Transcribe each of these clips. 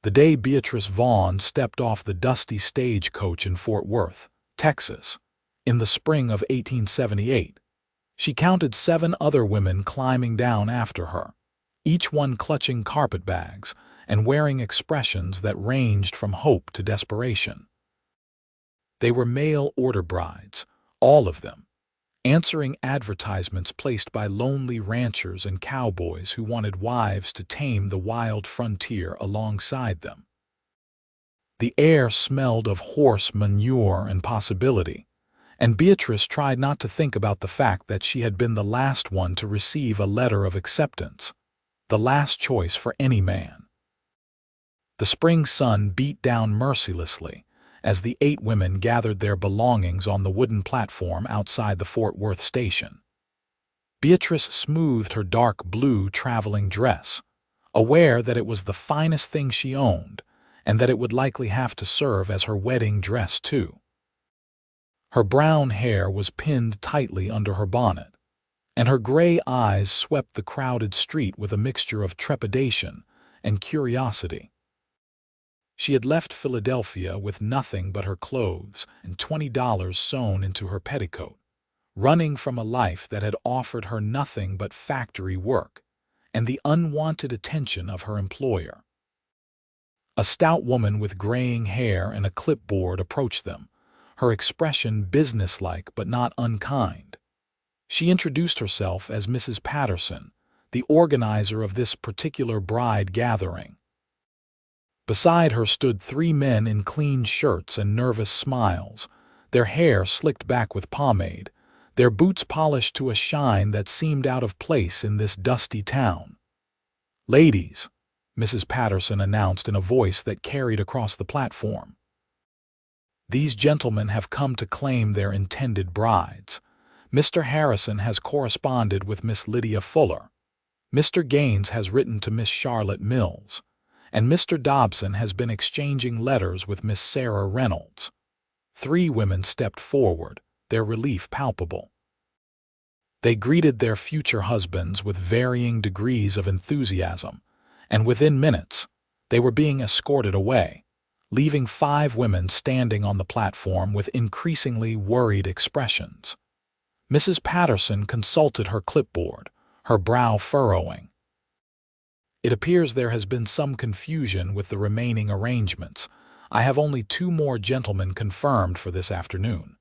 The day Beatrice Vaughn stepped off the dusty stagecoach in Fort Worth, Texas, in the spring of 1878, she counted 7 other women climbing down after her, each one clutching carpetbags and wearing expressions that ranged from hope to desperation. They were mail order brides, all of them, answering advertisements placed by lonely ranchers and cowboys who wanted wives to tame the wild frontier alongside them. The air smelled of horse manure and possibility, and Beatrice tried not to think about the fact that she had been the last one to receive a letter of acceptance, the last choice for any man. The spring sun beat down mercilessly as the 8 women gathered their belongings on the wooden platform outside the Fort Worth station. Beatrice smoothed her dark blue traveling dress, aware that it was the finest thing she owned and that it would likely have to serve as her wedding dress too. Her brown hair was pinned tightly under her bonnet, and her gray eyes swept the crowded street with a mixture of trepidation and curiosity. She had left Philadelphia with nothing but her clothes and $20 sewn into her petticoat, running from a life that had offered her nothing but factory work and the unwanted attention of her employer. A stout woman with graying hair and a clipboard approached them, her expression businesslike but not unkind. She introduced herself as Mrs. Patterson, the organizer of this particular bride gathering. Beside her stood 3 men in clean shirts and nervous smiles, their hair slicked back with pomade, their boots polished to a shine that seemed out of place in this dusty town. "Ladies," Mrs. Patterson announced in a voice that carried across the platform, "these gentlemen have come to claim their intended brides. Mr. Harrison has corresponded with Miss Lydia Fuller. Mr. Gaines has written to Miss Charlotte Mills, and Mr. Dobson has been exchanging letters with Miss Sarah Reynolds." 3 women stepped forward, their relief palpable. They greeted their future husbands with varying degrees of enthusiasm, and within minutes, they were being escorted away, leaving 5 women standing on the platform with increasingly worried expressions. Mrs. Patterson consulted her clipboard, her brow furrowing. "It appears there has been some confusion with the remaining arrangements. I have only 2 more gentlemen confirmed for this afternoon."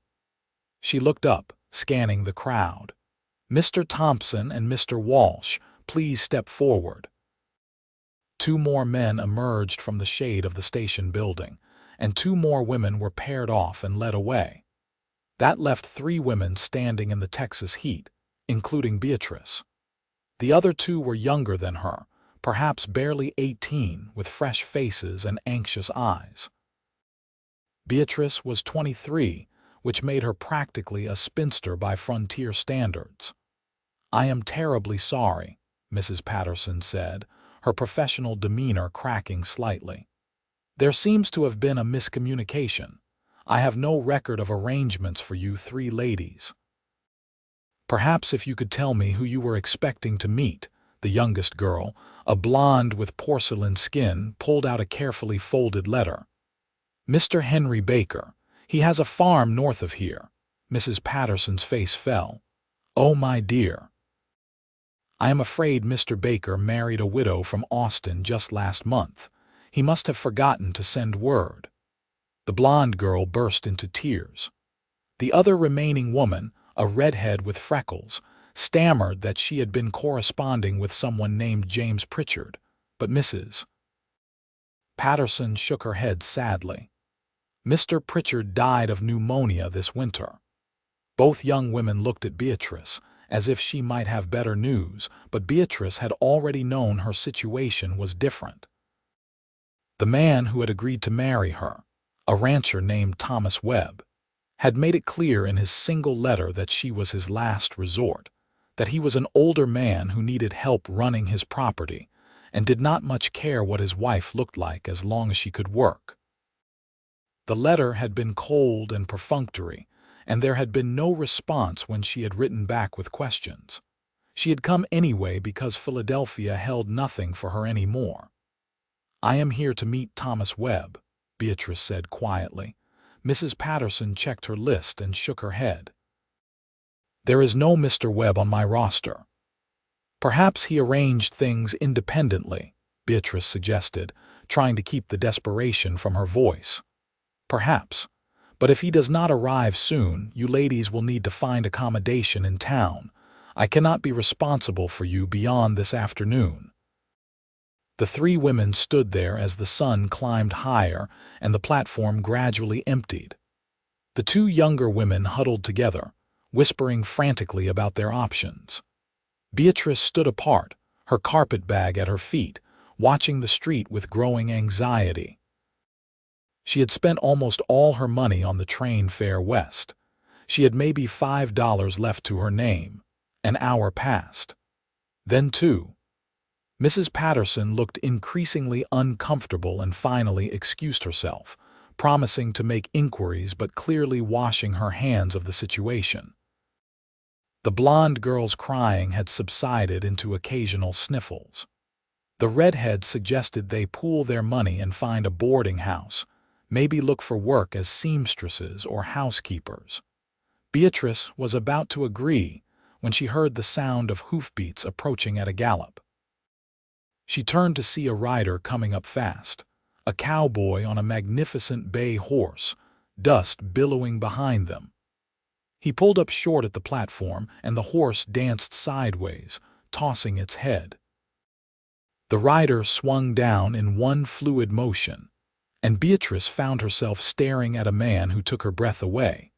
She looked up, scanning the crowd. "Mr. Thompson and Mr. Walsh, please step forward." 2 more men emerged from the shade of the station building, and 2 more women were paired off and led away. That left 3 women standing in the Texas heat, including Beatrice. The other 2 were younger than her, perhaps barely 18, with fresh faces and anxious eyes. Beatrice was 23, which made her practically a spinster by frontier standards. "I am terribly sorry," Mrs. Patterson said, her professional demeanor cracking slightly. "There seems to have been a miscommunication. I have no record of arrangements for you 3 ladies. Perhaps if you could tell me who you were expecting to meet." The youngest girl, a blonde with porcelain skin, pulled out a carefully folded letter. "Mr. Henry Baker. He has a farm north of here." Mrs. Patterson's face fell. "Oh, my dear. I am afraid Mr. Baker married a widow from Austin just last month. He must have forgotten to send word." The blonde girl burst into tears. The other remaining woman, a redhead with freckles, stammered that she had been corresponding with someone named James Pritchard, but Mrs. Patterson shook her head sadly. "Mr. Pritchard died of pneumonia this winter." Both young women looked at Beatrice, as if she might have better news, but Beatrice had already known her situation was different. The man who had agreed to marry her, a rancher named Thomas Webb, had made it clear in his single letter that she was his last resort, that he was an older man who needed help running his property and did not much care what his wife looked like as long as she could work. The letter had been cold and perfunctory, and there had been no response when she had written back with questions. She had come anyway because Philadelphia held nothing for her anymore. "I am here to meet Thomas Webb," Beatrice said quietly. Mrs. Patterson checked her list and shook her head. "There is no Mr. Webb on my roster." "Perhaps he arranged things independently," Beatrice suggested, trying to keep the desperation from her voice. "Perhaps. But if he does not arrive soon, you ladies will need to find accommodation in town. I cannot be responsible for you beyond this afternoon." The three women stood there as the sun climbed higher and the platform gradually emptied. The two younger women huddled together, whispering frantically about their options. Beatrice stood apart, her carpet bag at her feet, watching the street with growing anxiety. She had spent almost all her money on the train fare west. She had maybe $5 left to her name. An hour passed. Then two. Mrs. Patterson looked increasingly uncomfortable and finally excused herself, promising to make inquiries but clearly washing her hands of the situation. The blonde girl's crying had subsided into occasional sniffles. The redhead suggested they pool their money and find a boarding house, maybe look for work as seamstresses or housekeepers. Beatrice was about to agree when she heard the sound of hoofbeats approaching at a gallop. She turned to see a rider coming up fast, a cowboy on a magnificent bay horse, dust billowing behind them. He pulled up short at the platform, and the horse danced sideways, tossing its head. The rider swung down in one fluid motion, and Beatrice found herself staring at a man who took her breath away.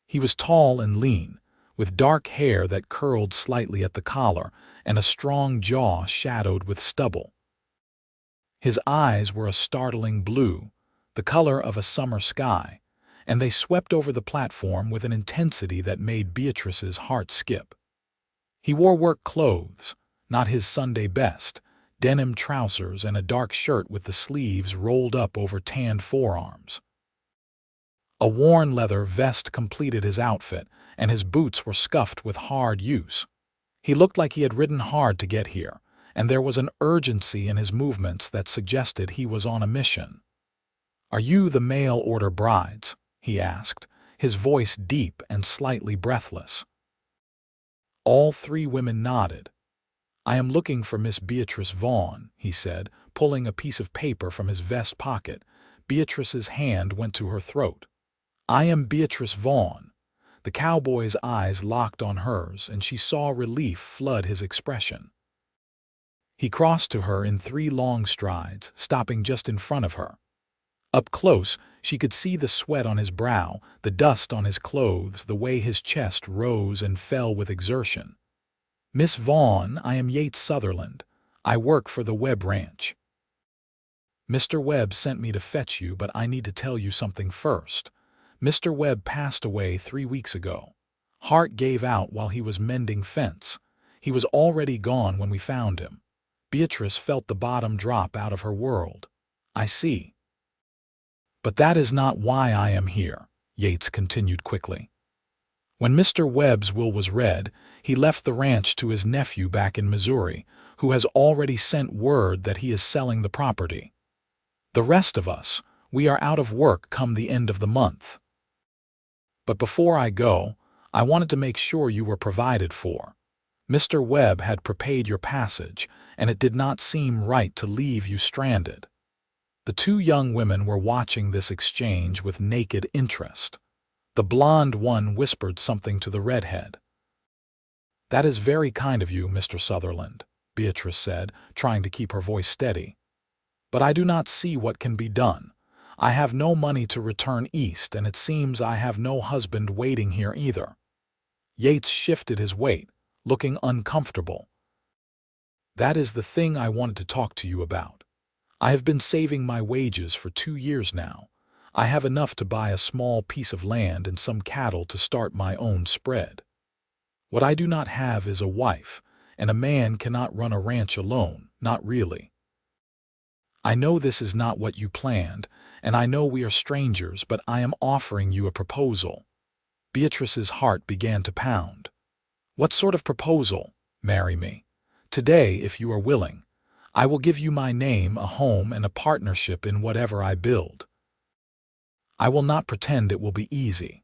He was tall and lean, with dark hair that curled slightly at the collar and a strong jaw shadowed with stubble. His eyes were a startling blue, the color of a summer sky, and they swept over the platform with an intensity that made Beatrice's heart skip. He wore work clothes, not his Sunday best, denim trousers and a dark shirt with the sleeves rolled up over tanned forearms. A worn leather vest completed his outfit, and his boots were scuffed with hard use. He looked like he had ridden hard to get here, and there was an urgency in his movements that suggested he was on a mission. "Are you the mail-order brides?" he asked, his voice deep and slightly breathless. All three women nodded. "I am looking for Miss Beatrice Vaughn," he said, pulling a piece of paper from his vest pocket. Beatrice's hand went to her throat. "I am Beatrice Vaughn." The cowboy's eyes locked on hers, and she saw relief flood his expression. He crossed to her in 3 long strides, stopping just in front of her. Up close, she could see the sweat on his brow, the dust on his clothes, the way his chest rose and fell with exertion. "Miss Vaughn, I am Yates Sutherland. I work for the Webb Ranch. Mr. Webb sent me to fetch you, but I need to tell you something first. Mr. Webb passed away 3 weeks ago. Heart gave out while he was mending fence. He was already gone when we found him." Beatrice felt the bottom drop out of her world. "I see. But that is not why I am here," Yates continued quickly. "When Mr. Webb's will was read, he left the ranch to his nephew back in Missouri, who has already sent word that he is selling the property. The rest of us, we are out of work come the end of the month. But before I go, I wanted to make sure you were provided for. Mr. Webb had prepaid your passage, and it did not seem right to leave you stranded." The two young women were watching this exchange with naked interest. The blonde one whispered something to the redhead. "That is very kind of you, Mr. Sutherland," Beatrice said, trying to keep her voice steady. "But I do not see what can be done. I have no money to return east, and it seems I have no husband waiting here either." Yates shifted his weight, looking uncomfortable. "That is the thing I wanted to talk to you about. I have been saving my wages for 2 years now. I have enough to buy a small piece of land and some cattle to start my own spread. What I do not have is a wife, and a man cannot run a ranch alone, not really. I know this is not what you planned, and I know we are strangers, but I am offering you a proposal." Beatrice's heart began to pound. "What sort of proposal?" "Marry me. Today, if you are willing. I will give you my name, a home, and a partnership in whatever I build. I will not pretend it will be easy.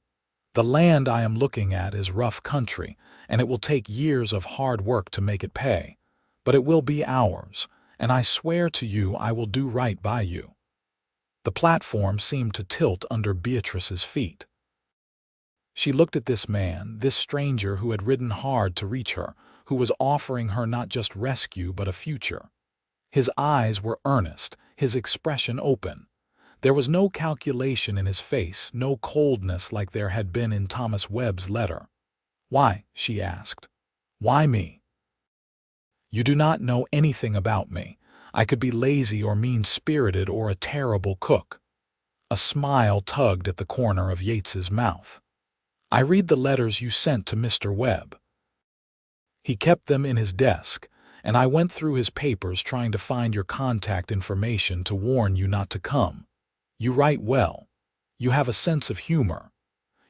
The land I am looking at is rough country, and it will take years of hard work to make it pay. But it will be ours, and I swear to you I will do right by you. The platform seemed to tilt under Beatrice's feet. She looked at this man, this stranger who had ridden hard to reach her, who was offering her not just rescue but a future. His eyes were earnest, his expression open. There was no calculation in his face, no coldness like there had been in Thomas Webb's letter. "Why?" she asked. "Why me?" "You do not know anything about me. I could be lazy or mean-spirited or a terrible cook." A smile tugged at the corner of Yates's mouth. "I read the letters you sent to Mr. Webb. He kept them in his desk, and I went through his papers trying to find your contact information to warn you not to come. You write well. You have a sense of humor.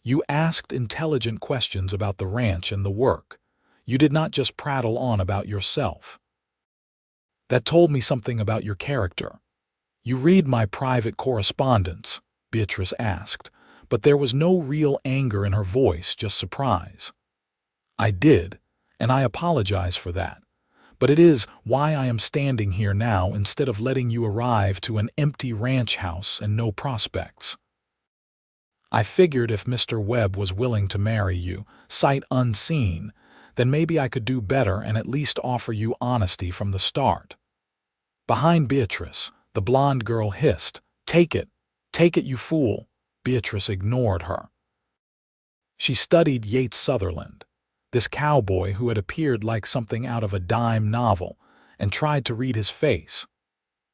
You asked intelligent questions about the ranch and the work. You did not just prattle on about yourself. That told me something about your character." "You read my private correspondence?" Beatrice asked, but there was no real anger in her voice, just surprise. "I did, and I apologize for that. But it is why I am standing here now instead of letting you arrive to an empty ranch house and no prospects. I figured if Mr. Webb was willing to marry you, sight unseen, then maybe I could do better and at least offer you honesty from the start." Behind Beatrice, the blonde girl hissed, take it, you fool." Beatrice ignored her. She studied Yates Sutherland, this cowboy who had appeared like something out of a dime novel, and tried to read his face.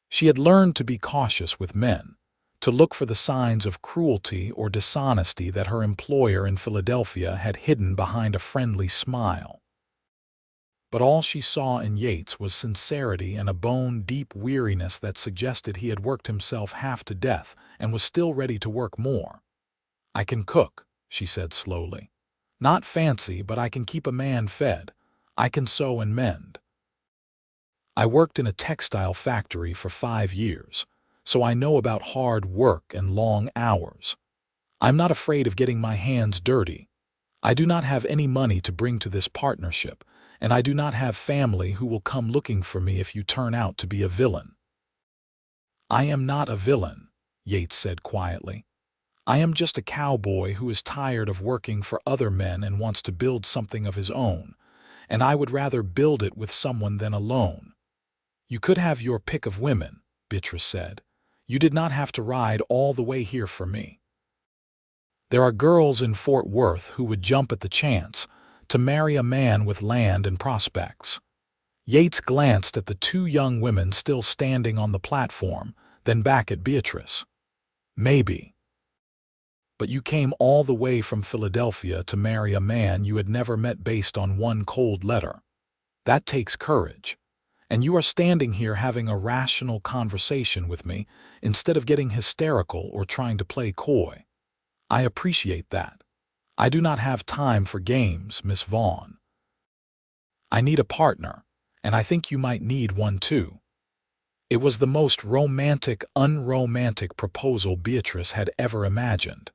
She had learned to be cautious with men, to look for the signs of cruelty or dishonesty that her employer in Philadelphia had hidden behind a friendly smile. But all she saw in Yates was sincerity and a bone-deep weariness that suggested he had worked himself half to death and was still ready to work more. "I can cook," she said slowly. "Not fancy, but I can keep a man fed. I can sew and mend. I worked in a textile factory for 5 years, so I know about hard work and long hours. I'm not afraid of getting my hands dirty. I do not have any money to bring to this partnership, and I do not have family who will come looking for me if you turn out to be a villain." "I am not a villain," Yates said quietly. "I am just a cowboy who is tired of working for other men and wants to build something of his own, and I would rather build it with someone than alone." "You could have your pick of women," Beatrice said. "You did not have to ride all the way here for me. There are girls in Fort Worth who would jump at the chance to marry a man with land and prospects." Yates glanced at the 2 young women still standing on the platform, then back at Beatrice. "Maybe. But you came all the way from Philadelphia to marry a man you had never met based on one cold letter. That takes courage. And you are standing here having a rational conversation with me instead of getting hysterical or trying to play coy. I appreciate that. I do not have time for games, Miss Vaughn. I need a partner, and I think you might need one too." It was the most romantic, unromantic proposal Beatrice had ever imagined.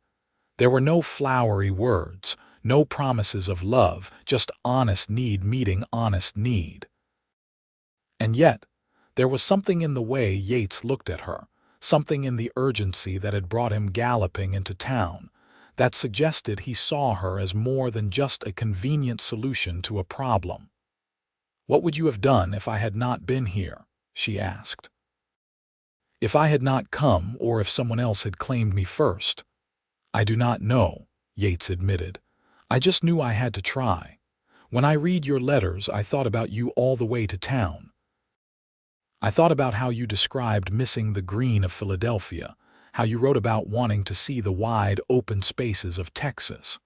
There were no flowery words, no promises of love, just honest need meeting honest need. And yet, there was something in the way Yates looked at her, something in the urgency that had brought him galloping into town, that suggested he saw her as more than just a convenient solution to a problem. "What would you have done if I had not been here?" she asked. "If I had not come, or if someone else had claimed me first?" "I do not know," Yates admitted. "I just knew I had to try. When I read your letters, I thought about you all the way to town. I thought about how you described missing the green of Philadelphia, how you wrote about wanting to see the wide, open spaces of Texas.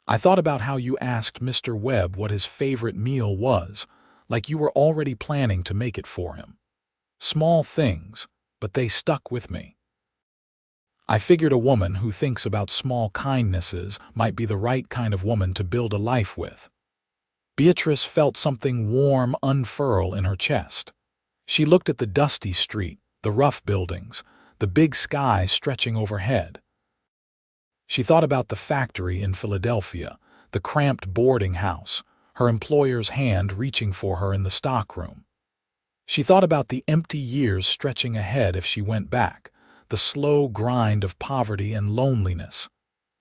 I thought about how you asked Mr. Webb what his favorite meal was, like you were already planning to make it for him. Small things, but they stuck with me. I figured a woman who thinks about small kindnesses might be the right kind of woman to build a life with." Beatrice felt something warm unfurl in her chest. She looked at the dusty street, the rough buildings, the big sky stretching overhead. She thought about the factory in Philadelphia, the cramped boarding house, her employer's hand reaching for her in the stockroom. She thought about the empty years stretching ahead if she went back, the slow grind of poverty and loneliness.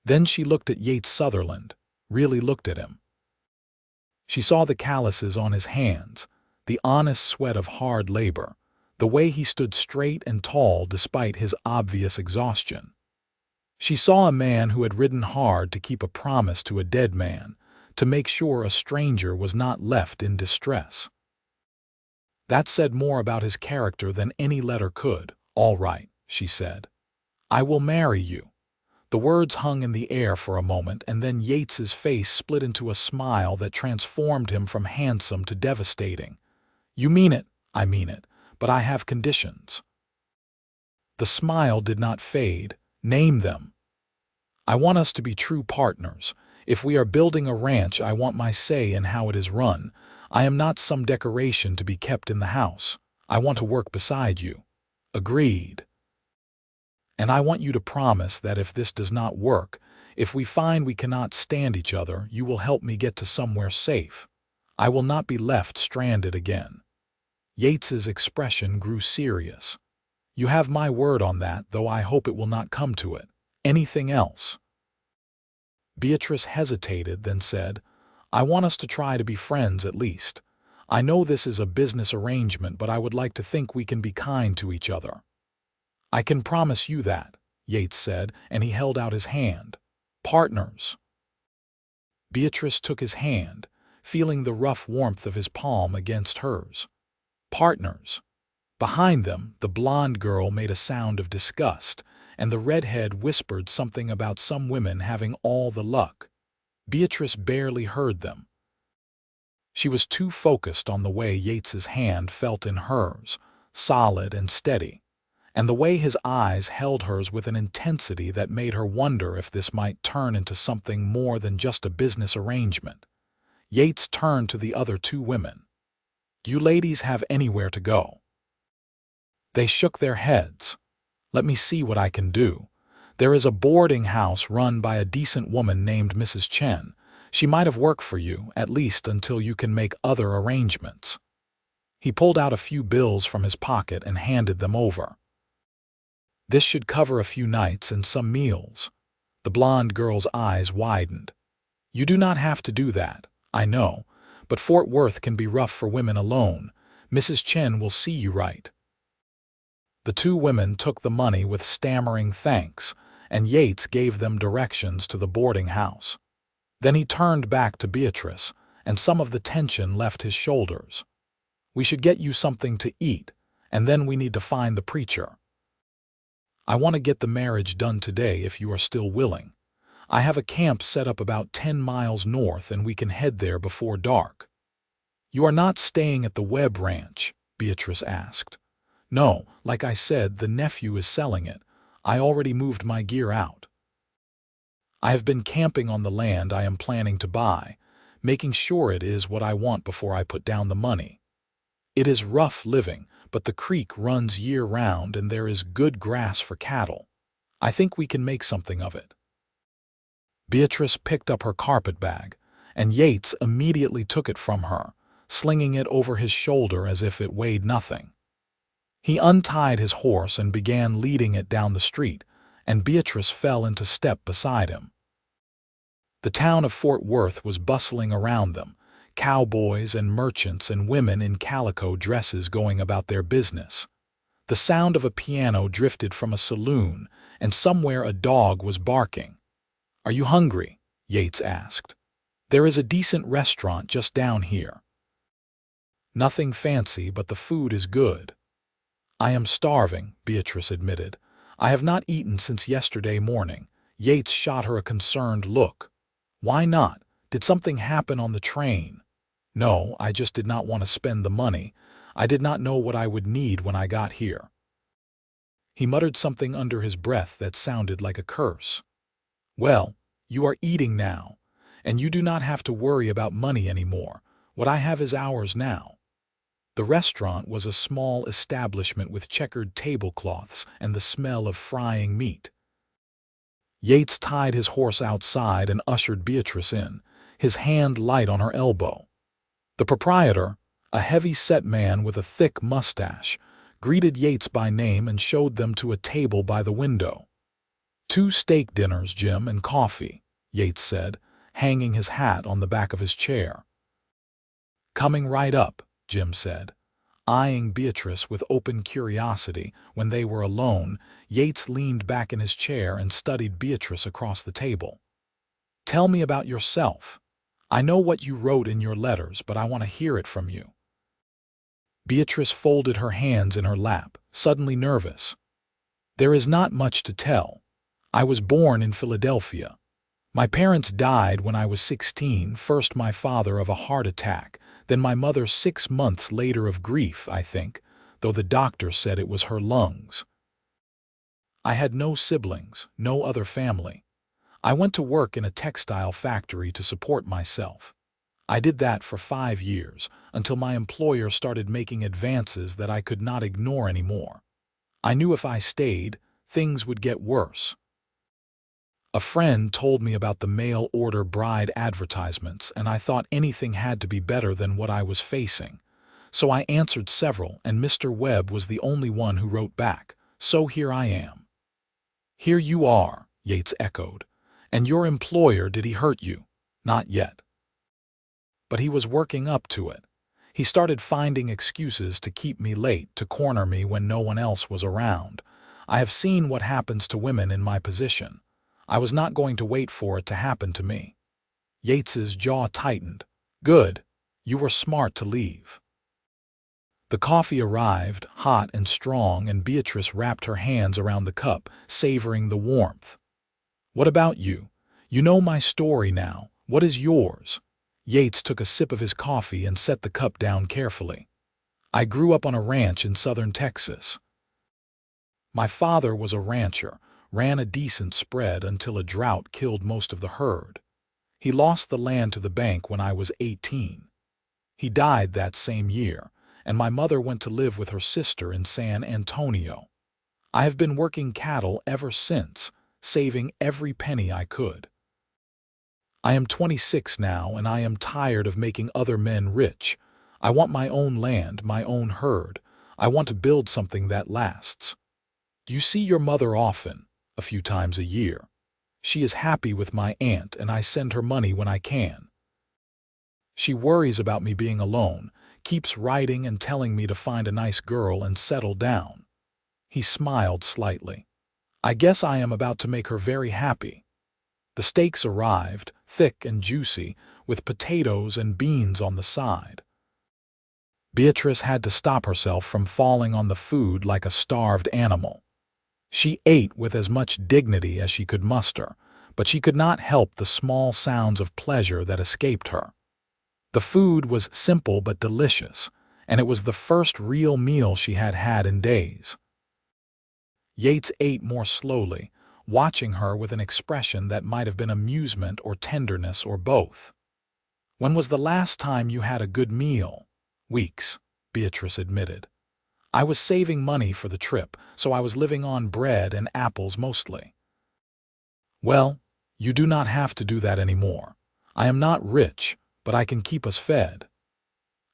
Then she looked at Yates Sutherland, really looked at him. She saw the calluses on his hands, the honest sweat of hard labor, the way he stood straight and tall despite his obvious exhaustion. She saw a man who had ridden hard to keep a promise to a dead man, to make sure a stranger was not left in distress. That said more about his character than any letter could. "All right," she said. "I will marry you." The words hung in the air for a moment, and then Yates's face split into a smile that transformed him from handsome to devastating. "You mean it." "I mean it, but I have conditions." The smile did not fade. "Name them." "I want us to be true partners. If we are building a ranch, I want my say in how it is run. I am not some decoration to be kept in the house. I want to work beside you." "Agreed." "And I want you to promise that if this does not work, if we find we cannot stand each other, you will help me get to somewhere safe. I will not be left stranded again." Yates's expression grew serious. "You have my word on that, though I hope it will not come to it. Anything else?" Beatrice hesitated, then said, "I want us to try to be friends at least. I know this is a business arrangement, but I would like to think we can be kind to each other." "I can promise you that," Yates said, and he held out his hand. "Partners." Beatrice took his hand, feeling the rough warmth of his palm against hers. "Partners." Behind them, the blonde girl made a sound of disgust, and the redhead whispered something about some women having all the luck. Beatrice barely heard them. She was too focused on the way Yates's hand felt in hers, solid and steady, and the way his eyes held hers with an intensity that made her wonder if this might turn into something more than just a business arrangement. Yates turned to the other two women. "You ladies have anywhere to go?" They shook their heads. "Let me see what I can do. There is a boarding house run by a decent woman named Mrs. Chen. She might have worked for you, at least until you can make other arrangements." He pulled out a few bills from his pocket and handed them over. "This should cover a few nights and some meals." The blonde girl's eyes widened. "You do not have to do that, I know, but Fort Worth can be rough for women alone. Mrs. Chen will see you right." The two women took the money with stammering thanks, and Yates gave them directions to the boarding house. Then he turned back to Beatrice, and some of the tension left his shoulders. "We should get you something to eat, and then we need to find the preacher. I want to get the marriage done today if you are still willing. I have a camp set up about 10 miles north, and we can head there before dark." "You are not staying at the Webb Ranch?" Beatrice asked. "No, like I said, the nephew is selling it. I already moved my gear out. I have been camping on the land I am planning to buy, making sure it is what I want before I put down the money. It is rough living, but the creek runs year-round and there is good grass for cattle. I think we can make something of it." Beatrice picked up her carpet bag, and Yates immediately took it from her, slinging it over his shoulder as if it weighed nothing. He untied his horse and began leading it down the street, and Beatrice fell into step beside him. The town of Fort Worth was bustling around them, cowboys and merchants and women in calico dresses going about their business. The sound of a piano drifted from a saloon, and somewhere a dog was barking. "Are you hungry?" Yates asked. "There is a decent restaurant just down here. Nothing fancy, but the food is good." "I am starving," Beatrice admitted. "I have not eaten since yesterday morning." Yates shot her a concerned look. "Why not? Did something happen on the train?" "No, I just did not want to spend the money. I did not know what I would need when I got here." He muttered something under his breath that sounded like a curse. "Well, you are eating now, and you do not have to worry about money anymore. What I have is ours now." The restaurant was a small establishment with checkered tablecloths and the smell of frying meat. Yates tied his horse outside and ushered Beatrice in, his hand light on her elbow. The proprietor, a heavy-set man with a thick mustache, greeted Yates by name and showed them to a table by the window. "2 steak dinners, Jim, and coffee," Yates said, hanging his hat on the back of his chair. "Coming right up," Jim said. Eyeing Beatrice with open curiosity, when they were alone, Yates leaned back in his chair and studied Beatrice across the table. "Tell me about yourself. I know what you wrote in your letters, but I want to hear it from you." Beatrice folded her hands in her lap, suddenly nervous. "There is not much to tell. I was born in Philadelphia. My parents died when I was 16, first my father of a heart attack, then my mother 6 months later of grief, I think, though the doctor said it was her lungs. I had no siblings, no other family. I went to work in a textile factory to support myself. I did that for 5 years, until my employer started making advances that I could not ignore anymore. I knew if I stayed, things would get worse. A friend told me about the mail-order bride advertisements, and I thought anything had to be better than what I was facing. So I answered several, and Mr. Webb was the only one who wrote back. So here I am." "Here you are," Yates echoed. "And your employer, did he hurt you?" "Not yet. But he was working up to it. He started finding excuses to keep me late, to corner me when no one else was around. I have seen what happens to women in my position. I was not going to wait for it to happen to me." Yates's jaw tightened. "Good. You were smart to leave." The coffee arrived, hot and strong, and Beatrice wrapped her hands around the cup, savoring the warmth. "What about you? You know my story now. What is yours?" Yates took a sip of his coffee and set the cup down carefully. "I grew up on a ranch in southern Texas. My father was a rancher, ran a decent spread until a drought killed most of the herd. He lost the land to the bank when I was 18. He died that same year, and my mother went to live with her sister in San Antonio. I have been working cattle ever since, saving every penny I could. I am 26 now, and I am tired of making other men rich. I want my own land, my own herd. I want to build something that lasts. You see your mother often, a few times a year. She is happy with my aunt, and I send her money when I can. She worries about me being alone, keeps writing and telling me to find a nice girl and settle down." He smiled slightly. "I guess I am about to make her very happy." The steaks arrived, thick and juicy, with potatoes and beans on the side. Beatrice had to stop herself from falling on the food like a starved animal. She ate with as much dignity as she could muster, but she could not help the small sounds of pleasure that escaped her. The food was simple but delicious, and it was the first real meal she had had in days. Yates ate more slowly, watching her with an expression that might have been amusement or tenderness or both. "When was the last time you had a good meal?" "Weeks," Beatrice admitted. "I was saving money for the trip, so I was living on bread and apples mostly." "Well, you do not have to do that anymore. I am not rich, but I can keep us fed."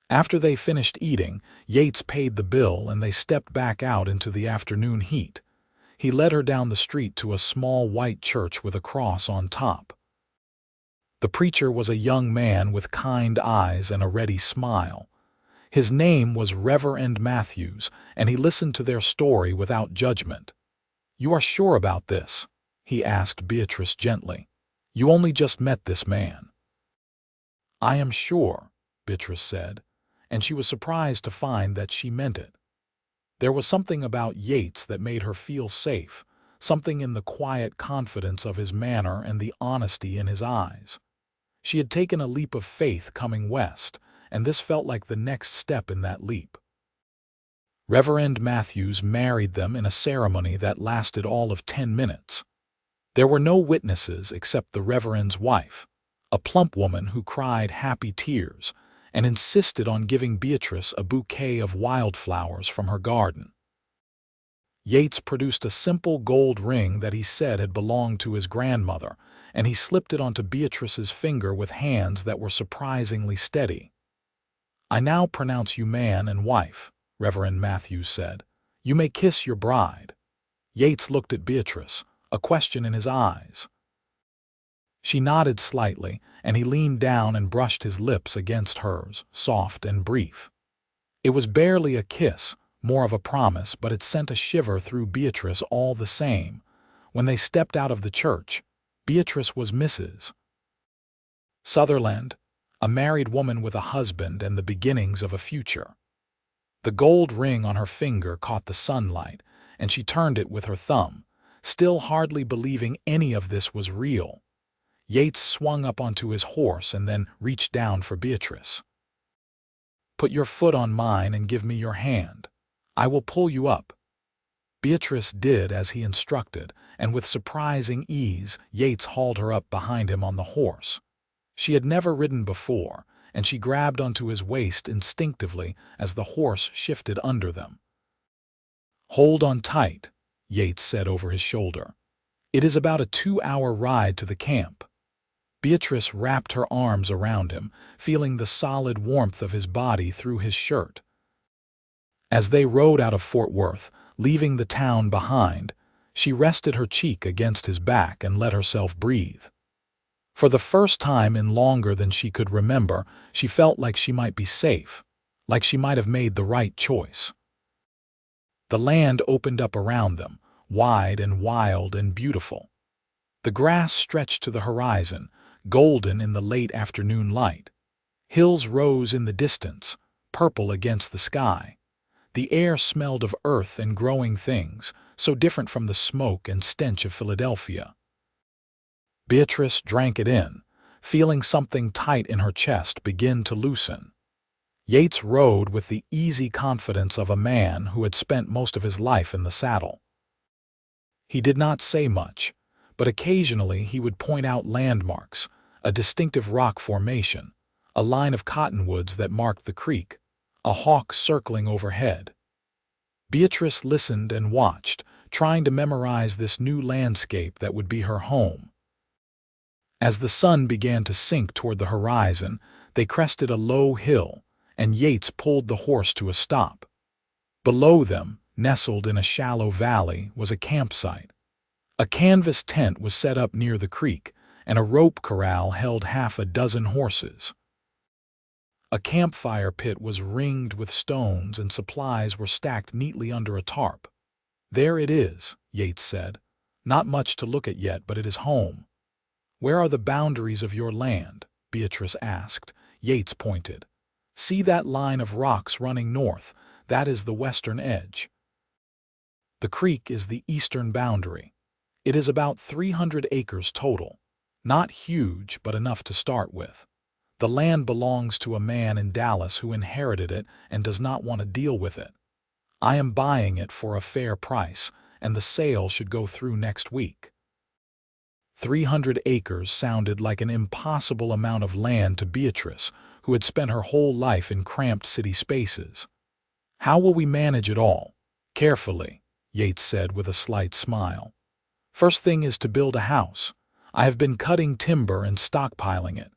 After they finished eating, Yates paid the bill and they stepped back out into the afternoon heat. He led her down the street to a small white church with a cross on top. The preacher was a young man with kind eyes and a ready smile. His name was Reverend Matthews, and he listened to their story without judgment. "You are sure about this?" he asked Beatrice gently. "You only just met this man." "I am sure," Beatrice said, and she was surprised to find that she meant it. There was something about Yates that made her feel safe, something in the quiet confidence of his manner and the honesty in his eyes. She had taken a leap of faith coming west, and this felt like the next step in that leap. Reverend Matthews married them in a ceremony that lasted all of 10 minutes. There were no witnesses except the Reverend's wife, a plump woman who cried happy tears, and insisted on giving Beatrice a bouquet of wildflowers from her garden. Yates produced a simple gold ring that he said had belonged to his grandmother, and he slipped it onto Beatrice's finger with hands that were surprisingly steady. "I now pronounce you man and wife," Reverend Matthews said. "You may kiss your bride." Yates looked at Beatrice, a question in his eyes. She nodded slightly, and he leaned down and brushed his lips against hers, soft and brief. It was barely a kiss, more of a promise, but it sent a shiver through Beatrice all the same. When they stepped out of the church, Beatrice was Mrs. Sutherland, a married woman with a husband and the beginnings of a future. The gold ring on her finger caught the sunlight, and she turned it with her thumb, still hardly believing any of this was real. Yates swung up onto his horse and then reached down for Beatrice. "Put your foot on mine and give me your hand. I will pull you up." Beatrice did as he instructed, and with surprising ease, Yates hauled her up behind him on the horse. She had never ridden before, and she grabbed onto his waist instinctively as the horse shifted under them. "Hold on tight," Yates said over his shoulder. "It is about a 2-hour ride to the camp." Beatrice wrapped her arms around him, feeling the solid warmth of his body through his shirt. As they rode out of Fort Worth, leaving the town behind, she rested her cheek against his back and let herself breathe. For the first time in longer than she could remember, she felt like she might be safe, like she might have made the right choice. The land opened up around them, wide and wild and beautiful. The grass stretched to the horizon, golden in the late afternoon light. Hills rose in the distance, purple against the sky. The air smelled of earth and growing things, so different from the smoke and stench of Philadelphia. Beatrice drank it in, feeling something tight in her chest begin to loosen. Yates rode with the easy confidence of a man who had spent most of his life in the saddle. He did not say much, but occasionally he would point out landmarks, a distinctive rock formation, a line of cottonwoods that marked the creek, a hawk circling overhead. Beatrice listened and watched, trying to memorize this new landscape that would be her home. As the sun began to sink toward the horizon, they crested a low hill, and Yates pulled the horse to a stop. Below them, nestled in a shallow valley, was a campsite. A canvas tent was set up near the creek, and a rope corral held half a dozen horses. A campfire pit was ringed with stones and supplies were stacked neatly under a tarp. "There it is," Yates said. "Not much to look at yet, but it is home." "Where are the boundaries of your land?" Beatrice asked. Yates pointed. "See that line of rocks running north? That is the western edge. The creek is the eastern boundary. It is about 300 acres total. Not huge, but enough to start with. The land belongs to a man in Dallas who inherited it and does not want to deal with it. I am buying it for a fair price, and the sale should go through next week." 300 acres sounded like an impossible amount of land to Beatrice, who had spent her whole life in cramped city spaces. "How will we manage it all?" "Carefully," Yates said with a slight smile. "First thing is to build a house. I have been cutting timber and stockpiling it.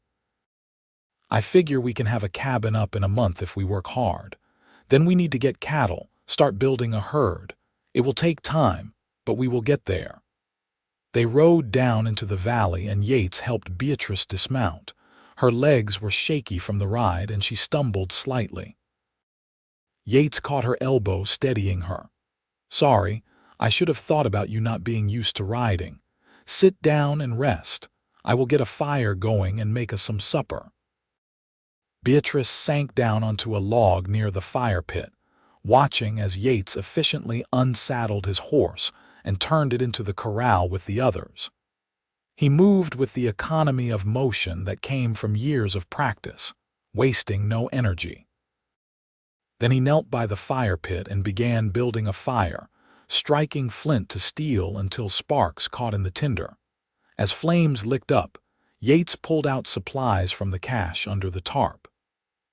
I figure we can have a cabin up in a month if we work hard. Then we need to get cattle, start building a herd. It will take time, but we will get there." They rode down into the valley and Yates helped Beatrice dismount. Her legs were shaky from the ride and she stumbled slightly. Yates caught her elbow, steadying her. "Sorry, I should have thought about you not being used to riding. Sit down and rest. I will get a fire going and make us some supper." Beatrice sank down onto a log near the fire pit, watching as Yates efficiently unsaddled his horse and turned it into the corral with the others. He moved with the economy of motion that came from years of practice, wasting no energy. Then he knelt by the fire pit and began building a fire, striking flint to steel until sparks caught in the tinder. As flames licked up, Yates pulled out supplies from the cache under the tarp.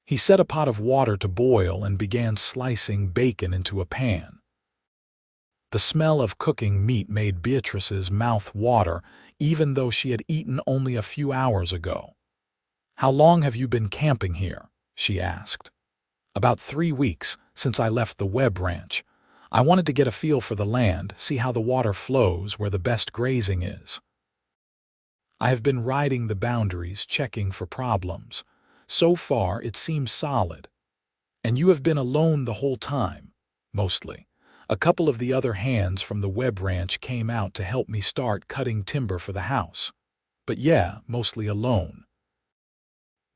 He set a pot of water to boil and began slicing bacon into a pan. The smell of cooking meat made Beatrice's mouth water, even though she had eaten only a few hours ago. "How long have you been camping here?" she asked. "About 3 weeks, since I left the Webb Ranch. I wanted to get a feel for the land, see how the water flows, where the best grazing is. I have been riding the boundaries, checking for problems. So far, it seems solid. And you have been alone the whole time, mostly. A couple of the other hands from the Webb Ranch came out to help me start cutting timber for the house. But yeah, mostly alone."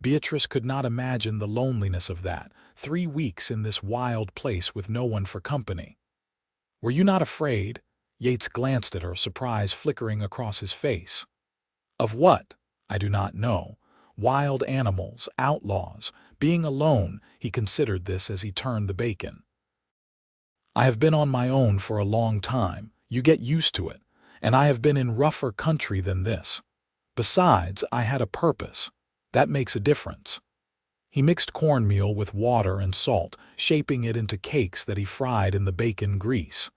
Beatrice could not imagine the loneliness of that, 3 weeks in this wild place with no one for company. "Were you not afraid?" Yates glanced at her, surprise flickering across his face. "Of what?" "I do not know. Wild animals, outlaws, being alone," he considered this as he turned the bacon. "I have been on my own for a long time. You get used to it. And I have been in rougher country than this. Besides, I had a purpose. That makes a difference." He mixed cornmeal with water and salt, shaping it into cakes that he fried in the bacon grease.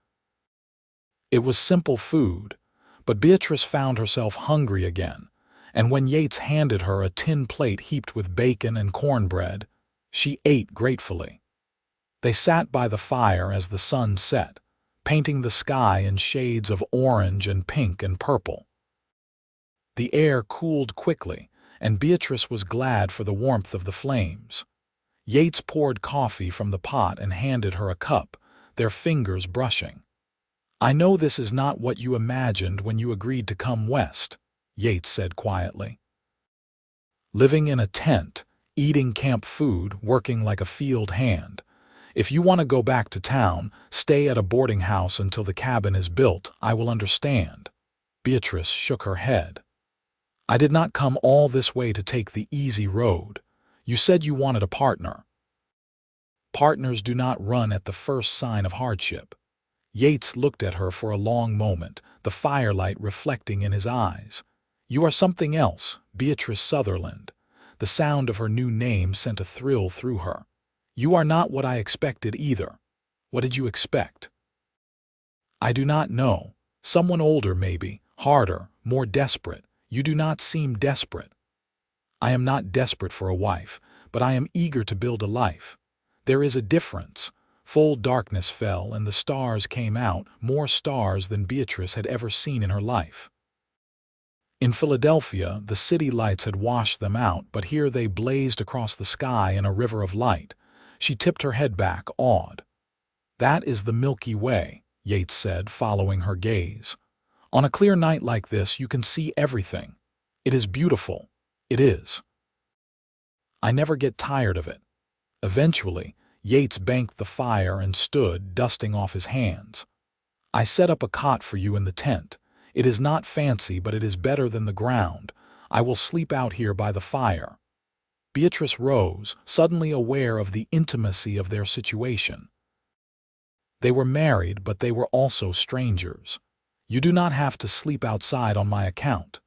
It was simple food, but Beatrice found herself hungry again, and when Yates handed her a tin plate heaped with bacon and cornbread, she ate gratefully. They sat by the fire as the sun set, painting the sky in shades of orange and pink and purple. The air cooled quickly, and Beatrice was glad for the warmth of the flames. Yates poured coffee from the pot and handed her a cup, their fingers brushing. "I know this is not what you imagined when you agreed to come west," Yates said quietly. "Living in a tent, eating camp food, working like a field hand. If you want to go back to town, stay at a boarding house until the cabin is built, I will understand." Beatrice shook her head. "I did not come all this way to take the easy road. You said you wanted a partner." "Partners do not run at the first sign of hardship." Yates looked at her for a long moment, the firelight reflecting in his eyes. "You are something else, Beatrice Sutherland." The sound of her new name sent a thrill through her. "You are not what I expected either." "What did you expect?" "I do not know. Someone older maybe, harder, more desperate. You do not seem desperate." "I am not desperate for a wife, but I am eager to build a life. There is a difference." Full darkness fell and the stars came out, more stars than Beatrice had ever seen in her life. In Philadelphia, the city lights had washed them out, but here they blazed across the sky in a river of light. She tipped her head back, awed. "That is the Milky Way," Yates said, following her gaze. "On a clear night like this, you can see everything. It is beautiful. It is. I never get tired of it." Eventually, Yates banked the fire and stood, dusting off his hands. "I set up a cot for you in the tent. It is not fancy, but it is better than the ground. I will sleep out here by the fire." Beatrice rose, suddenly aware of the intimacy of their situation. They were married, but they were also strangers. "You do not have to sleep outside on my account."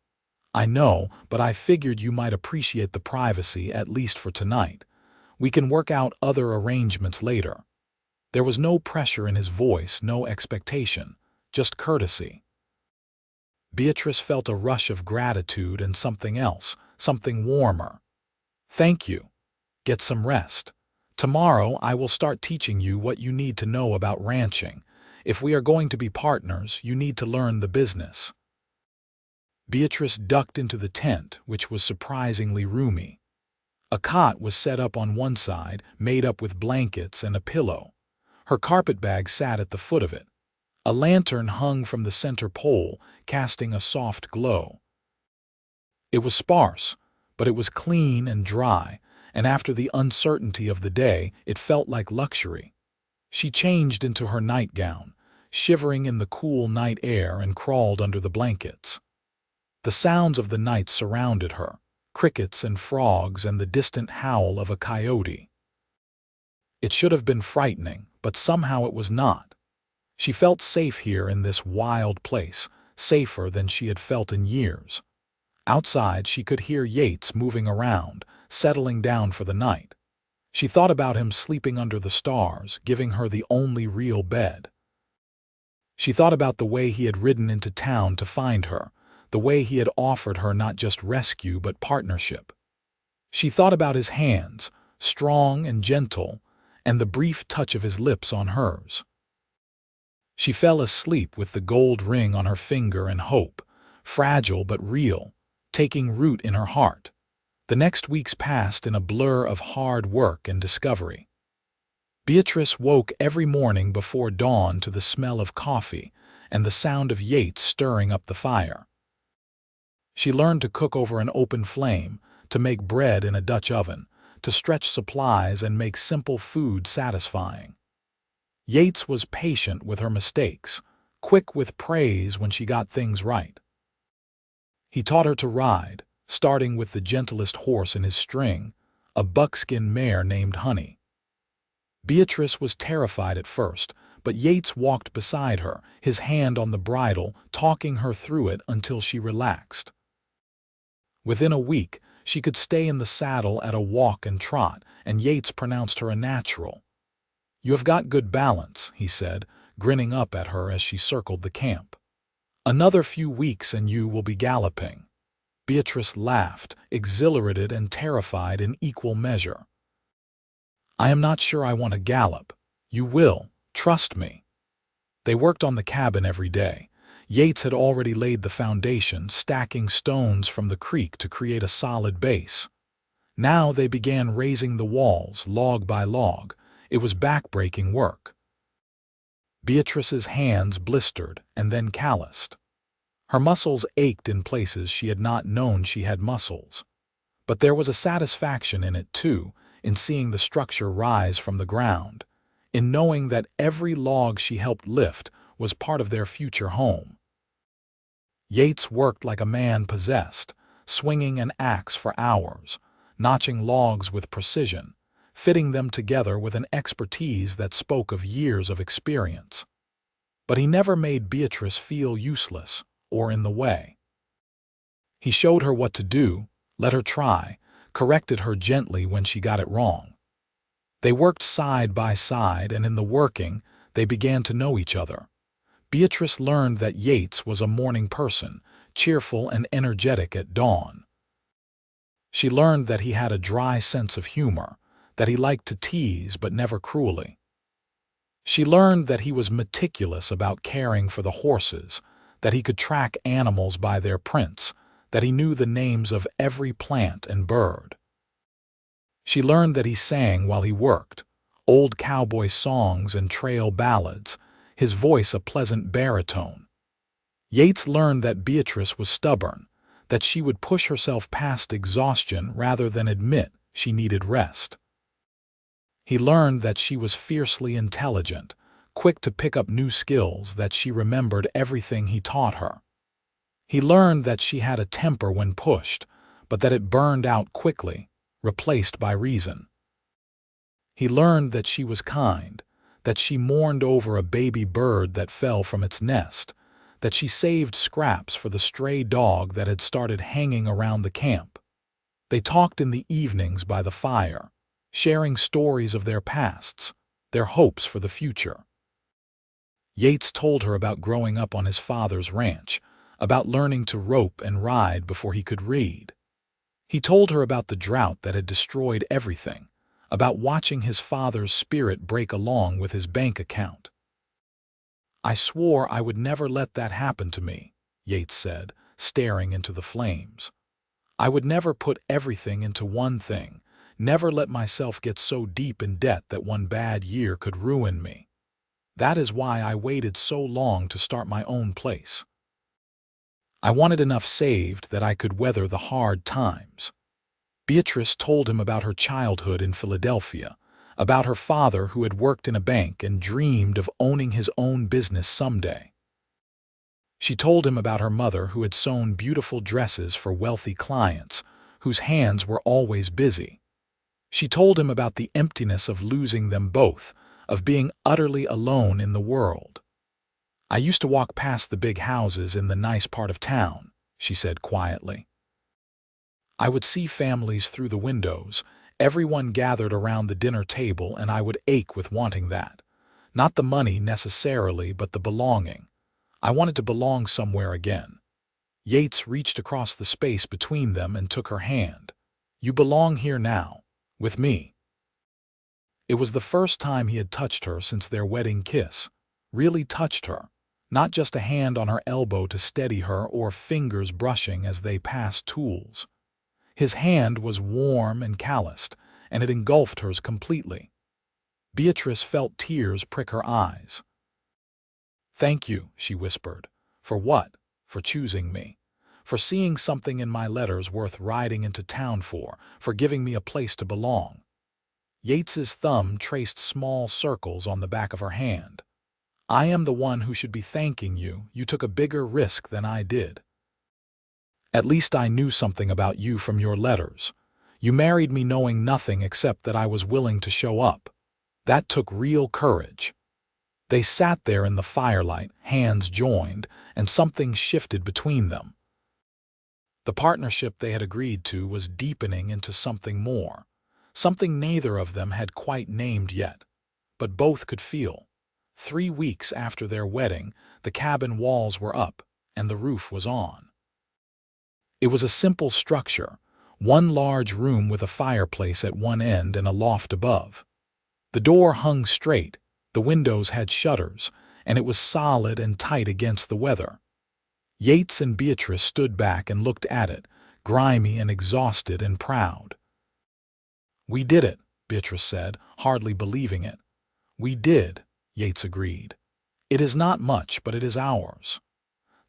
"I know, but I figured you might appreciate the privacy, at least for tonight. We can work out other arrangements later." There was no pressure in his voice, no expectation, just courtesy. Beatrice felt a rush of gratitude and something else, something warmer. "Thank you. Get some rest. Tomorrow I will start teaching you what you need to know about ranching. If we are going to be partners, you need to learn the business." Beatrice ducked into the tent, which was surprisingly roomy. A cot was set up on one side, made up with blankets and a pillow. Her carpetbag sat at the foot of it. A lantern hung from the center pole, casting a soft glow. It was sparse, but it was clean and dry, and after the uncertainty of the day, it felt like luxury. She changed into her nightgown, shivering in the cool night air, and crawled under the blankets. The sounds of the night surrounded her, crickets and frogs and the distant howl of a coyote. It should have been frightening, but somehow it was not. She felt safe here in this wild place, safer than she had felt in years. Outside, she could hear Yates moving around, settling down for the night. She thought about him sleeping under the stars, giving her the only real bed. She thought about the way he had ridden into town to find her, the way he had offered her not just rescue but partnership. She thought about his hands, strong and gentle, and the brief touch of his lips on hers. She fell asleep with the gold ring on her finger and hope, fragile but real, taking root in her heart. The next weeks passed in a blur of hard work and discovery. Beatrice woke every morning before dawn to the smell of coffee and the sound of Yates stirring up the fire. She learned to cook over an open flame, to make bread in a Dutch oven, to stretch supplies and make simple food satisfying. Yates was patient with her mistakes, quick with praise when she got things right. He taught her to ride, starting with the gentlest horse in his string, a buckskin mare named Honey. Beatrice was terrified at first, but Yates walked beside her, his hand on the bridle, talking her through it until she relaxed. Within a week, she could stay in the saddle at a walk and trot, and Yates pronounced her a natural. "You have got good balance," he said, grinning up at her as she circled the camp. "Another few weeks and you will be galloping." Beatrice laughed, exhilarated and terrified in equal measure. "I am not sure I want to gallop. You will, trust me." They worked on the cabin every day. Yates had already laid the foundation, stacking stones from the creek to create a solid base. Now they began raising the walls, log by log. It was back-breaking work. Beatrice's hands blistered and then calloused. Her muscles ached in places she had not known she had muscles. But there was a satisfaction in it, too, in seeing the structure rise from the ground, in knowing that every log she helped lift was part of their future home. Yates worked like a man possessed, swinging an axe for hours, notching logs with precision, fitting them together with an expertise that spoke of years of experience. But he never made Beatrice feel useless or in the way. He showed her what to do, let her try, corrected her gently when she got it wrong. They worked side by side, and in the working, they began to know each other. Beatrice learned that Yates was a morning person, cheerful and energetic at dawn. She learned that he had a dry sense of humor, that he liked to tease but never cruelly. She learned that he was meticulous about caring for the horses, that he could track animals by their prints, that he knew the names of every plant and bird. She learned that he sang while he worked, old cowboy songs and trail ballads, his voice a pleasant baritone. Yates learned that Beatrice was stubborn, that she would push herself past exhaustion rather than admit she needed rest. He learned that she was fiercely intelligent, quick to pick up new skills, that she remembered everything he taught her. He learned that she had a temper when pushed, but that it burned out quickly, replaced by reason. He learned that she was kind, that she mourned over a baby bird that fell from its nest, that she saved scraps for the stray dog that had started hanging around the camp. They talked in the evenings by the fire, sharing stories of their pasts, their hopes for the future. Yates told her about growing up on his father's ranch, about learning to rope and ride before he could read. He told her about the drought that had destroyed everything, about watching his father's spirit break along with his bank account. "I swore I would never let that happen to me," Yates said, staring into the flames. "I would never put everything into one thing, never let myself get so deep in debt that one bad year could ruin me. That is why I waited so long to start my own place. I wanted enough saved that I could weather the hard times." Beatrice told him about her childhood in Philadelphia, about her father who had worked in a bank and dreamed of owning his own business someday. She told him about her mother who had sewn beautiful dresses for wealthy clients, whose hands were always busy. She told him about the emptiness of losing them both, of being utterly alone in the world. "I used to walk past the big houses in the nice part of town," she said quietly. "I would see families through the windows, Everyone gathered around the dinner table, and I would ache with wanting that. Not the money necessarily, but the belonging. I wanted to belong somewhere again. Yates reached across the space between them and took her hand. You belong here now, with me. It was the first time he had touched her since their wedding kiss. Really touched her. Not just a hand on her elbow to steady her or fingers brushing as they passed tools. His hand was warm and calloused, and it engulfed hers completely. Beatrice felt tears prick her eyes. "Thank you," she whispered. "For what? For choosing me. For seeing something in my letters worth riding into town for giving me a place to belong." Yates's thumb traced small circles on the back of her hand. "I am the one who should be thanking you. You took a bigger risk than I did. At least I knew something about you from your letters. You married me knowing nothing except that I was willing to show up. That took real courage." They sat there in the firelight, hands joined, and something shifted between them. The partnership they had agreed to was deepening into something more, something neither of them had quite named yet, but both could feel. 3 weeks after their wedding, the cabin walls were up, and the roof was on. It was a simple structure, one large room with a fireplace at one end and a loft above. The door hung straight, the windows had shutters, and it was solid and tight against the weather. Yates and Beatrice stood back and looked at it, grimy and exhausted and proud. "We did it," Beatrice said, hardly believing it. "We did," Yates agreed. "It is not much, but it is ours."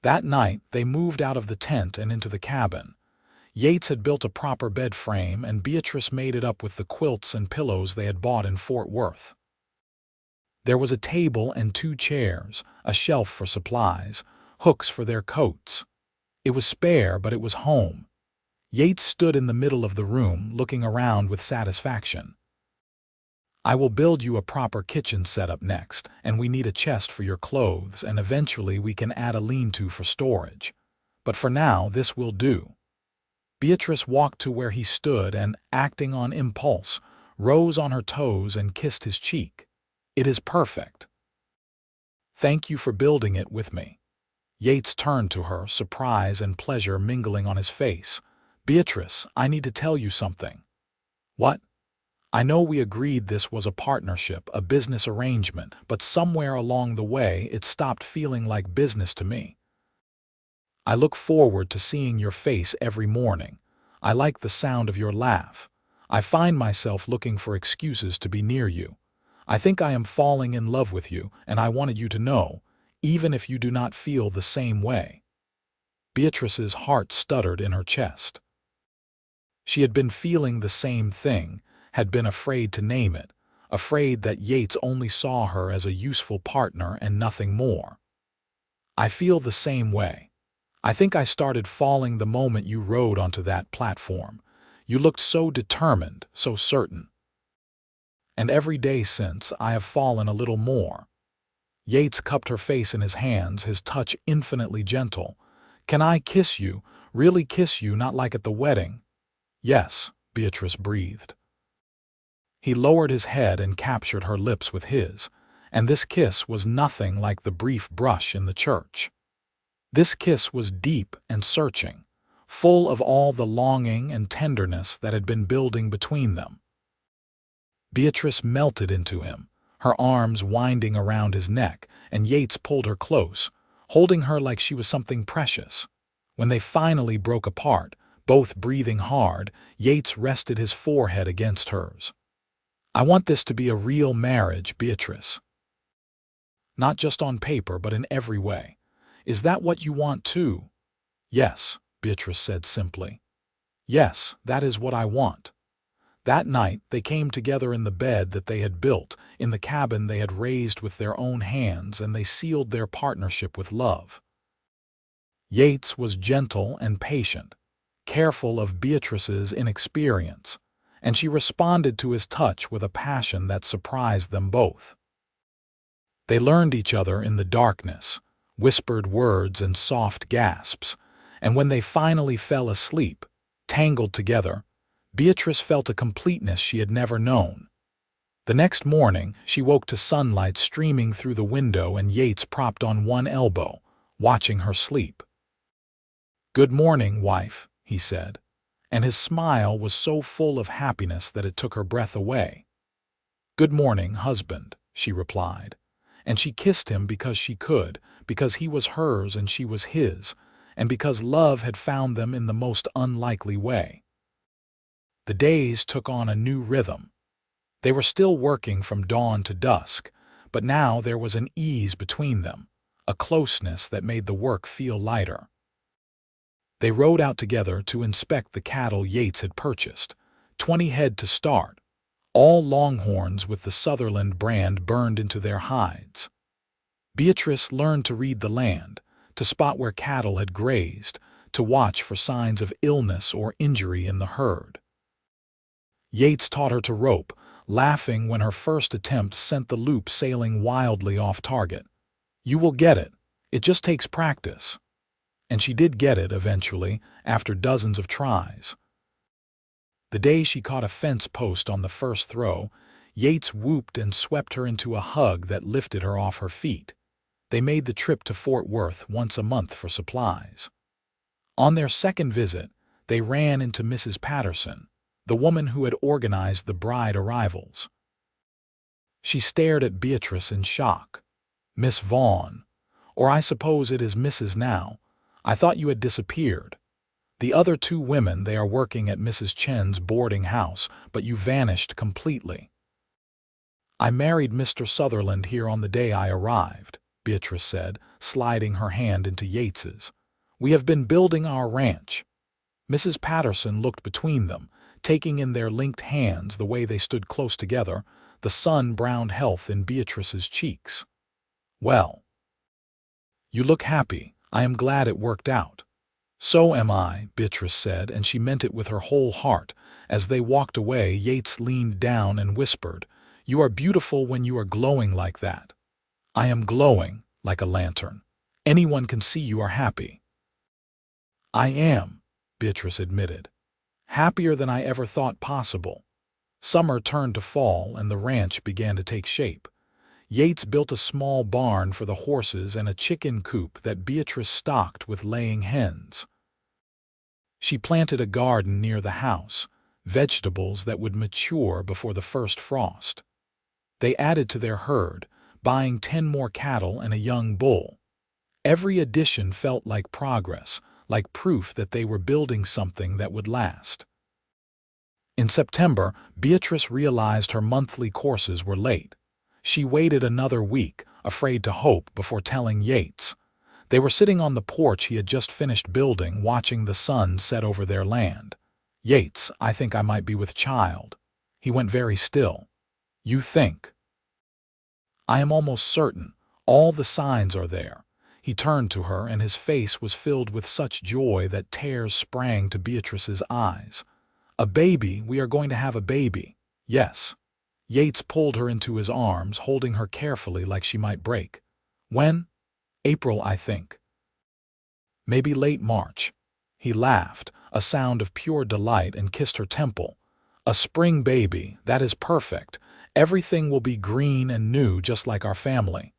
That night, they moved out of the tent and into the cabin. Yates had built a proper bed frame, and Beatrice made it up with the quilts and pillows they had bought in Fort Worth. There was a table and 2 chairs, a shelf for supplies, hooks for their coats. It was spare, but it was home. Yates stood in the middle of the room, looking around with satisfaction. "I will build you a proper kitchen setup next, and we need a chest for your clothes, and eventually we can add a lean-to for storage. But for now, this will do." Beatrice walked to where he stood and, acting on impulse, rose on her toes and kissed his cheek. "It is perfect. Thank you for building it with me." Yates turned to her, surprise and pleasure mingling on his face. "Beatrice, I need to tell you something." "What?" "I know we agreed this was a partnership, a business arrangement, but somewhere along the way it stopped feeling like business to me. I look forward to seeing your face every morning. I like the sound of your laugh. I find myself looking for excuses to be near you. I think I am falling in love with you, and I wanted you to know, even if you do not feel the same way." Beatrice's heart stuttered in her chest. She had been feeling the same thing, had been afraid to name it, afraid that Yates only saw her as a useful partner and nothing more. "I feel the same way. I think I started falling the moment you rode onto that platform. You looked so determined, so certain. And every day since, I have fallen a little more." Yates cupped her face in his hands, his touch infinitely gentle. "Can I kiss you, really kiss you, not like at the wedding?" "Yes," Beatrice breathed. He lowered his head and captured her lips with his, and this kiss was nothing like the brief brush in the church. This kiss was deep and searching, full of all the longing and tenderness that had been building between them. Beatrice melted into him, her arms winding around his neck, and Yates pulled her close, holding her like she was something precious. When they finally broke apart, both breathing hard, Yates rested his forehead against hers. "I want this to be a real marriage, Beatrice. Not just on paper, but in every way. Is that what you want too?" "Yes," Beatrice said simply. "Yes, that is what I want." That night, they came together in the bed that they had built, in the cabin they had raised with their own hands, and they sealed their partnership with love. Yates was gentle and patient, careful of Beatrice's inexperience, and she responded to his touch with a passion that surprised them both. They learned each other in the darkness, whispered words and soft gasps, and when they finally fell asleep, tangled together, Beatrice felt a completeness she had never known. The next morning, she woke to sunlight streaming through the window and Yates propped on one elbow, watching her sleep. "Good morning, wife," he said, and his smile was so full of happiness that it took her breath away. "Good morning, husband," she replied, and she kissed him because she could, because he was hers and she was his, and because love had found them in the most unlikely way. The days took on a new rhythm. They were still working from dawn to dusk, but now there was an ease between them, a closeness that made the work feel lighter. They rode out together to inspect the cattle Yates had purchased, 20 head to start, all longhorns with the Sutherland brand burned into their hides. Beatrice learned to read the land, to spot where cattle had grazed, to watch for signs of illness or injury in the herd. Yates taught her to rope, laughing when her first attempt sent the loop sailing wildly off target. "You will get it. It just takes practice." And she did get it eventually, after dozens of tries. The day she caught a fence post on the first throw, Yates whooped and swept her into a hug that lifted her off her feet. They made the trip to Fort Worth once a month for supplies. On their second visit, they ran into Mrs. Patterson, the woman who had organized the bride arrivals. She stared at Beatrice in shock. "Miss Vaughn, or I suppose it is Mrs. now, I thought you had disappeared. The other two women, they are working at Mrs. Chen's boarding house, but you vanished completely." "I married Mr. Sutherland here on the day I arrived," Beatrice said, sliding her hand into Yates's. "We have been building our ranch." Mrs. Patterson looked between them, taking in their linked hands the way they stood close together, the sun-browned health in Beatrice's cheeks. "Well, you look happy. I am glad it worked out." "So am I," Beatrice said, and she meant it with her whole heart. As they walked away, Yates leaned down and whispered, "You are beautiful when you are glowing like that." "I am glowing, like a lantern. Anyone can see you are happy." "I am," Beatrice admitted. "Happier than I ever thought possible." Summer turned to fall and the ranch began to take shape. Yates built a small barn for the horses and a chicken coop that Beatrice stocked with laying hens. She planted a garden near the house, vegetables that would mature before the first frost. They added to their herd, buying 10 more cattle and a young bull. Every addition felt like progress, like proof that they were building something that would last. In September, Beatrice realized her monthly courses were late. She waited another week, afraid to hope, before telling Yates. They were sitting on the porch he had just finished building, watching the sun set over their land. "Yates, I think I might be with child." He went very still. "You think?" "I am almost certain. All the signs are there." He turned to her, and his face was filled with such joy that tears sprang to Beatrice's eyes. "A baby, we are going to have a baby." "Yes." Yates pulled her into his arms, holding her carefully like she might break. "When?" "April, I think." "Maybe late March." He laughed, a sound of pure delight, and kissed her temple. "A spring baby, that is perfect. Everything will be green and new, just like our family."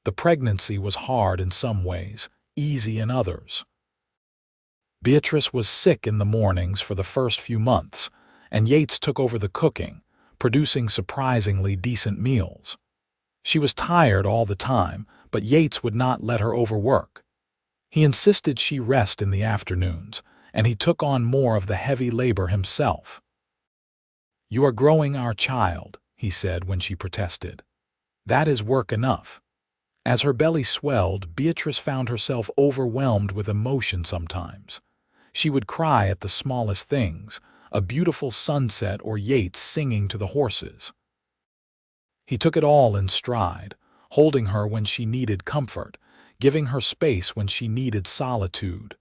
The pregnancy was hard in some ways, easy in others. Beatrice was sick in the mornings for the first few months, and Yates took over the cooking, producing surprisingly decent meals. She was tired all the time, but Yates would not let her overwork. He insisted she rest in the afternoons, and he took on more of the heavy labor himself. "You are growing our child," he said when she protested. "That is work enough." As her belly swelled, Beatrice found herself overwhelmed with emotion sometimes. She would cry at the smallest things, a beautiful sunset or Yates singing to the horses. He took it all in stride, holding her when she needed comfort, giving her space when she needed solitude.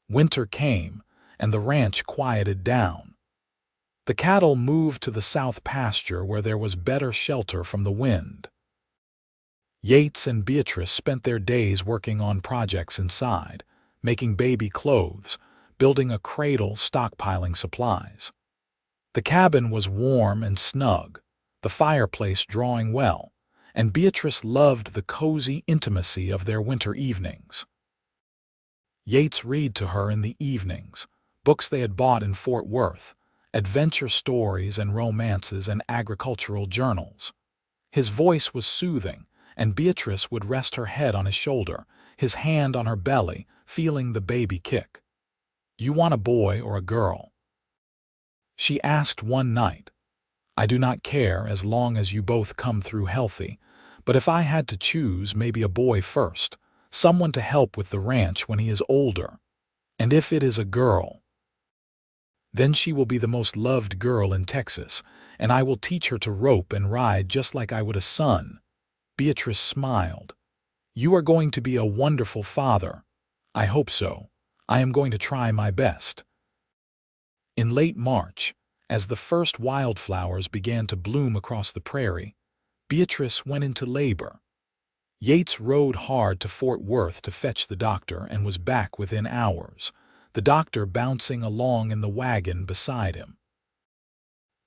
Winter came, and the ranch quieted down. The cattle moved to the south pasture where there was better shelter from the wind. Yates and Beatrice spent their days working on projects inside, making baby clothes, building a cradle, stockpiling supplies. The cabin was warm and snug, the fireplace drawing well, and Beatrice loved the cozy intimacy of their winter evenings. Yates read to her in the evenings, books they had bought in Fort Worth, adventure stories and romances and agricultural journals. His voice was soothing, and Beatrice would rest her head on his shoulder, his hand on her belly, feeling the baby kick. "You want a boy or a girl?" she asked one night. "I do not care as long as you both come through healthy, but if I had to choose, maybe a boy first, someone to help with the ranch when he is older. And if it is a girl, then she will be the most loved girl in Texas, and I will teach her to rope and ride just like I would a son." Beatrice smiled. "You are going to be a wonderful father." "I hope so. I am going to try my best." In late March, as the first wildflowers began to bloom across the prairie, Beatrice went into labor. Yates rode hard to Fort Worth to fetch the doctor and was back within hours, the doctor bouncing along in the wagon beside him.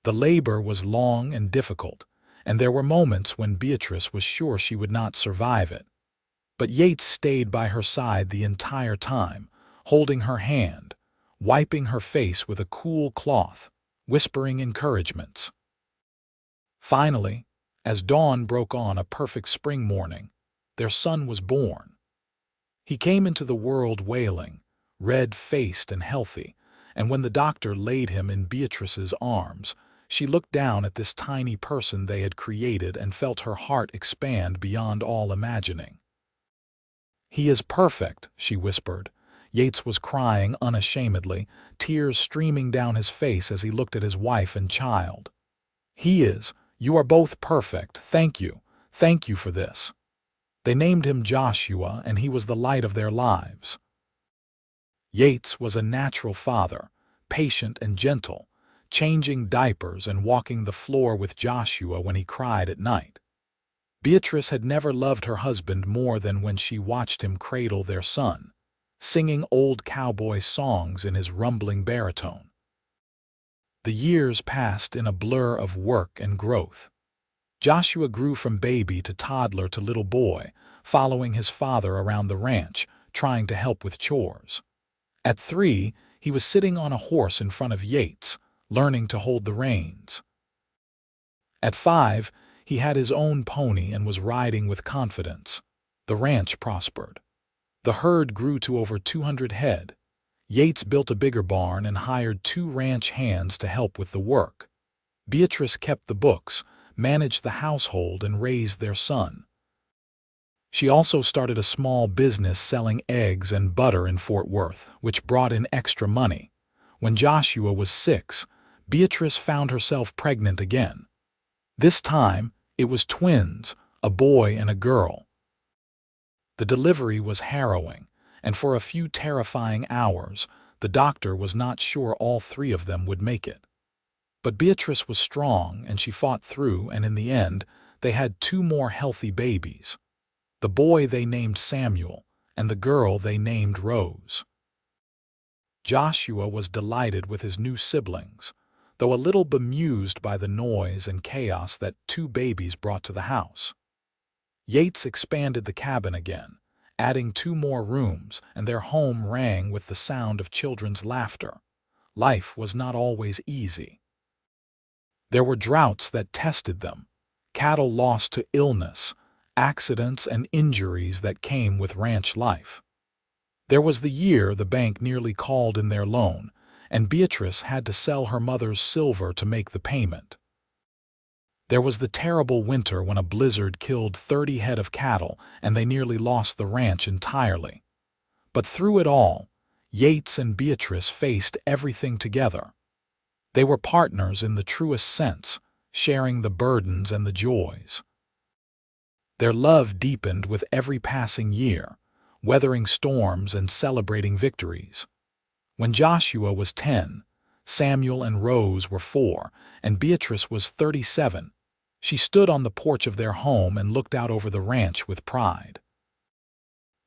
The labor was long and difficult, and there were moments when Beatrice was sure she would not survive it. But Yates stayed by her side the entire time, holding her hand, wiping her face with a cool cloth, whispering encouragements. Finally, as dawn broke on a perfect spring morning, their son was born. He came into the world wailing, red-faced and healthy, and when the doctor laid him in Beatrice's arms, she looked down at this tiny person they had created and felt her heart expand beyond all imagining. "He is perfect," she whispered. Yates was crying unashamedly, tears streaming down his face as he looked at his wife and child. "He is. You are both perfect. Thank you. Thank you for this." They named him Joshua, and he was the light of their lives. Yates was a natural father, patient and gentle, changing diapers and walking the floor with Joshua when he cried at night. Beatrice had never loved her husband more than when she watched him cradle their son, singing old cowboy songs in his rumbling baritone. The years passed in a blur of work and growth. Joshua grew from baby to toddler to little boy, following his father around the ranch, trying to help with chores. At 3, he was sitting on a horse in front of Yates, learning to hold the reins. At 5, he had his own pony and was riding with confidence. The ranch prospered. The herd grew to over 200 head. Yates built a bigger barn and hired 2 ranch hands to help with the work. Beatrice kept the books, managed the household, and raised their son. She also started a small business selling eggs and butter in Fort Worth, which brought in extra money. When Joshua was 6, Beatrice found herself pregnant again. This time, it was twins, a boy and a girl. The delivery was harrowing, and for a few terrifying hours, the doctor was not sure all 3 of them would make it. But Beatrice was strong, and she fought through, and in the end, they had 2 more healthy babies. The boy they named Samuel, and the girl they named Rose. Joshua was delighted with his new siblings, though a little bemused by the noise and chaos that 2 babies brought to the house. Yates expanded the cabin again, adding 2 more rooms, and their home rang with the sound of children's laughter. Life was not always easy. There were droughts that tested them, cattle lost to illness, accidents and injuries that came with ranch life. There was the year the bank nearly called in their loan, and Beatrice had to sell her mother's silver to make the payment. There was the terrible winter when a blizzard killed 30 head of cattle and they nearly lost the ranch entirely. But through it all, Yates and Beatrice faced everything together. They were partners in the truest sense, sharing the burdens and the joys. Their love deepened with every passing year, weathering storms and celebrating victories. When Joshua was 10, Samuel and Rose were 4, and Beatrice was 37, she stood on the porch of their home and looked out over the ranch with pride.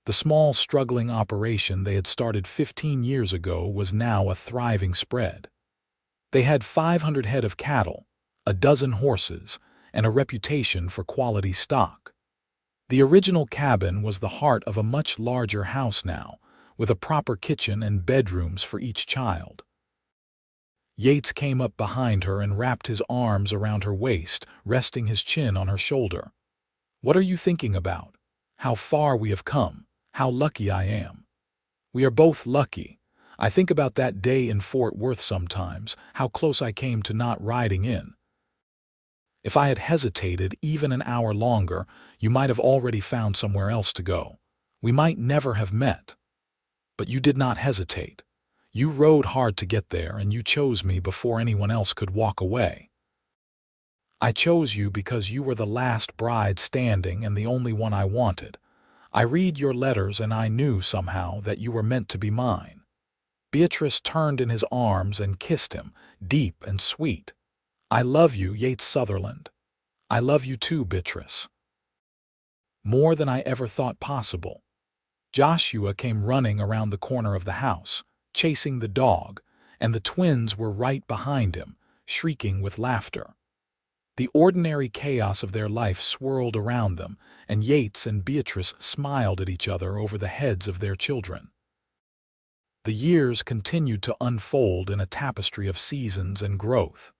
The small, struggling operation they had started 15 years ago was now a thriving spread. They had 500 head of cattle, a dozen horses, and a reputation for quality stock. The original cabin was the heart of a much larger house now, with a proper kitchen and bedrooms for each child. Yates came up behind her and wrapped his arms around her waist, resting his chin on her shoulder. "What are you thinking about? How far we have come. How lucky I am." "We are both lucky. I think about that day in Fort Worth sometimes, how close I came to not riding in. If I had hesitated even an hour longer, you might have already found somewhere else to go. We might never have met. But you did not hesitate. You rode hard to get there, and you chose me before anyone else could walk away. I chose you because you were the last bride standing and the only one I wanted. I read your letters and I knew somehow that you were meant to be mine." Beatrice turned in his arms and kissed him, deep and sweet. "I love you, Yates Sutherland. I love you too, Beatrice. More than I ever thought possible." Joshua came running around the corner of the house, chasing the dog, and the twins were right behind him, shrieking with laughter. The ordinary chaos of their life swirled around them, and Yates and Beatrice smiled at each other over the heads of their children. The years continued to unfold in a tapestry of seasons and growth.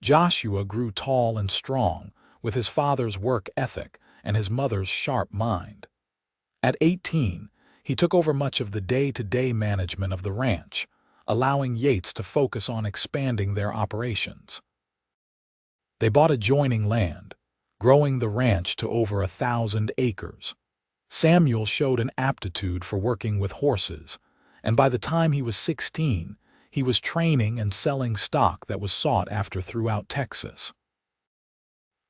Joshua grew tall and strong, with his father's work ethic and his mother's sharp mind. At 18, he took over much of the day-to-day management of the ranch, allowing Yates to focus on expanding their operations. They bought adjoining land, growing the ranch to over 1,000 acres. Samuel showed an aptitude for working with horses, and by the time he was 16, he was training and selling stock that was sought after throughout Texas.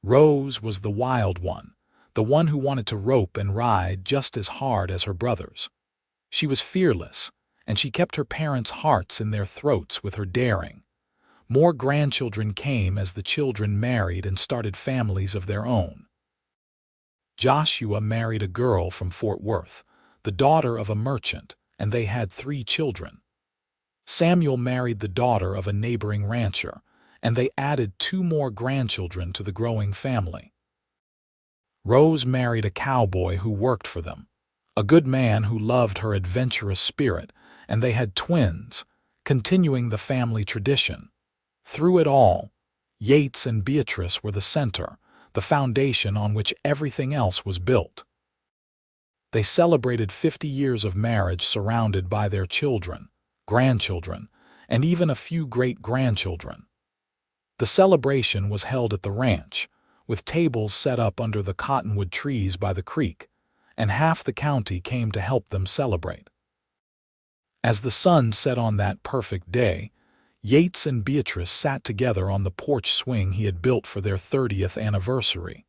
Rose was the wild one, the one who wanted to rope and ride just as hard as her brothers. She was fearless, and she kept her parents' hearts in their throats with her daring. More grandchildren came as the children married and started families of their own. Joshua married a girl from Fort Worth, the daughter of a merchant, and they had 3 children. Samuel married the daughter of a neighboring rancher, and they added 2 more grandchildren to the growing family. Rose married a cowboy who worked for them, a good man who loved her adventurous spirit, and they had twins, continuing the family tradition. Through it all, Yates and Beatrice were the center, the foundation on which everything else was built. They celebrated 50 years of marriage surrounded by their children, grandchildren, and even a few great-grandchildren. The celebration was held at the ranch, with tables set up under the cottonwood trees by the creek, and half the county came to help them celebrate. As the sun set on that perfect day, Yates and Beatrice sat together on the porch swing he had built for their 30th anniversary.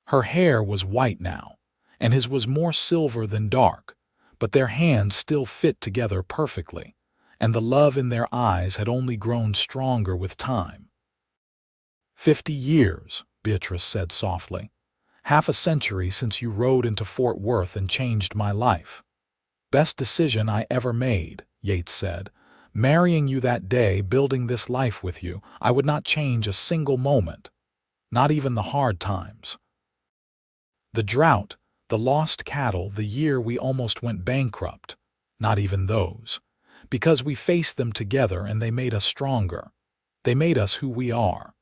Her hair was white now, and his was more silver than dark, but their hands still fit together perfectly, and the love in their eyes had only grown stronger with time. 50 years, Beatrice said softly. Half a century since you rode into Fort Worth and changed my life. Best decision I ever made, Yates said. Marrying you that day, building this life with you, I would not change a single moment, not even the hard times. The drought, the lost cattle, the year we almost went bankrupt, not even those, because we faced them together and they made us stronger. They made us who we are.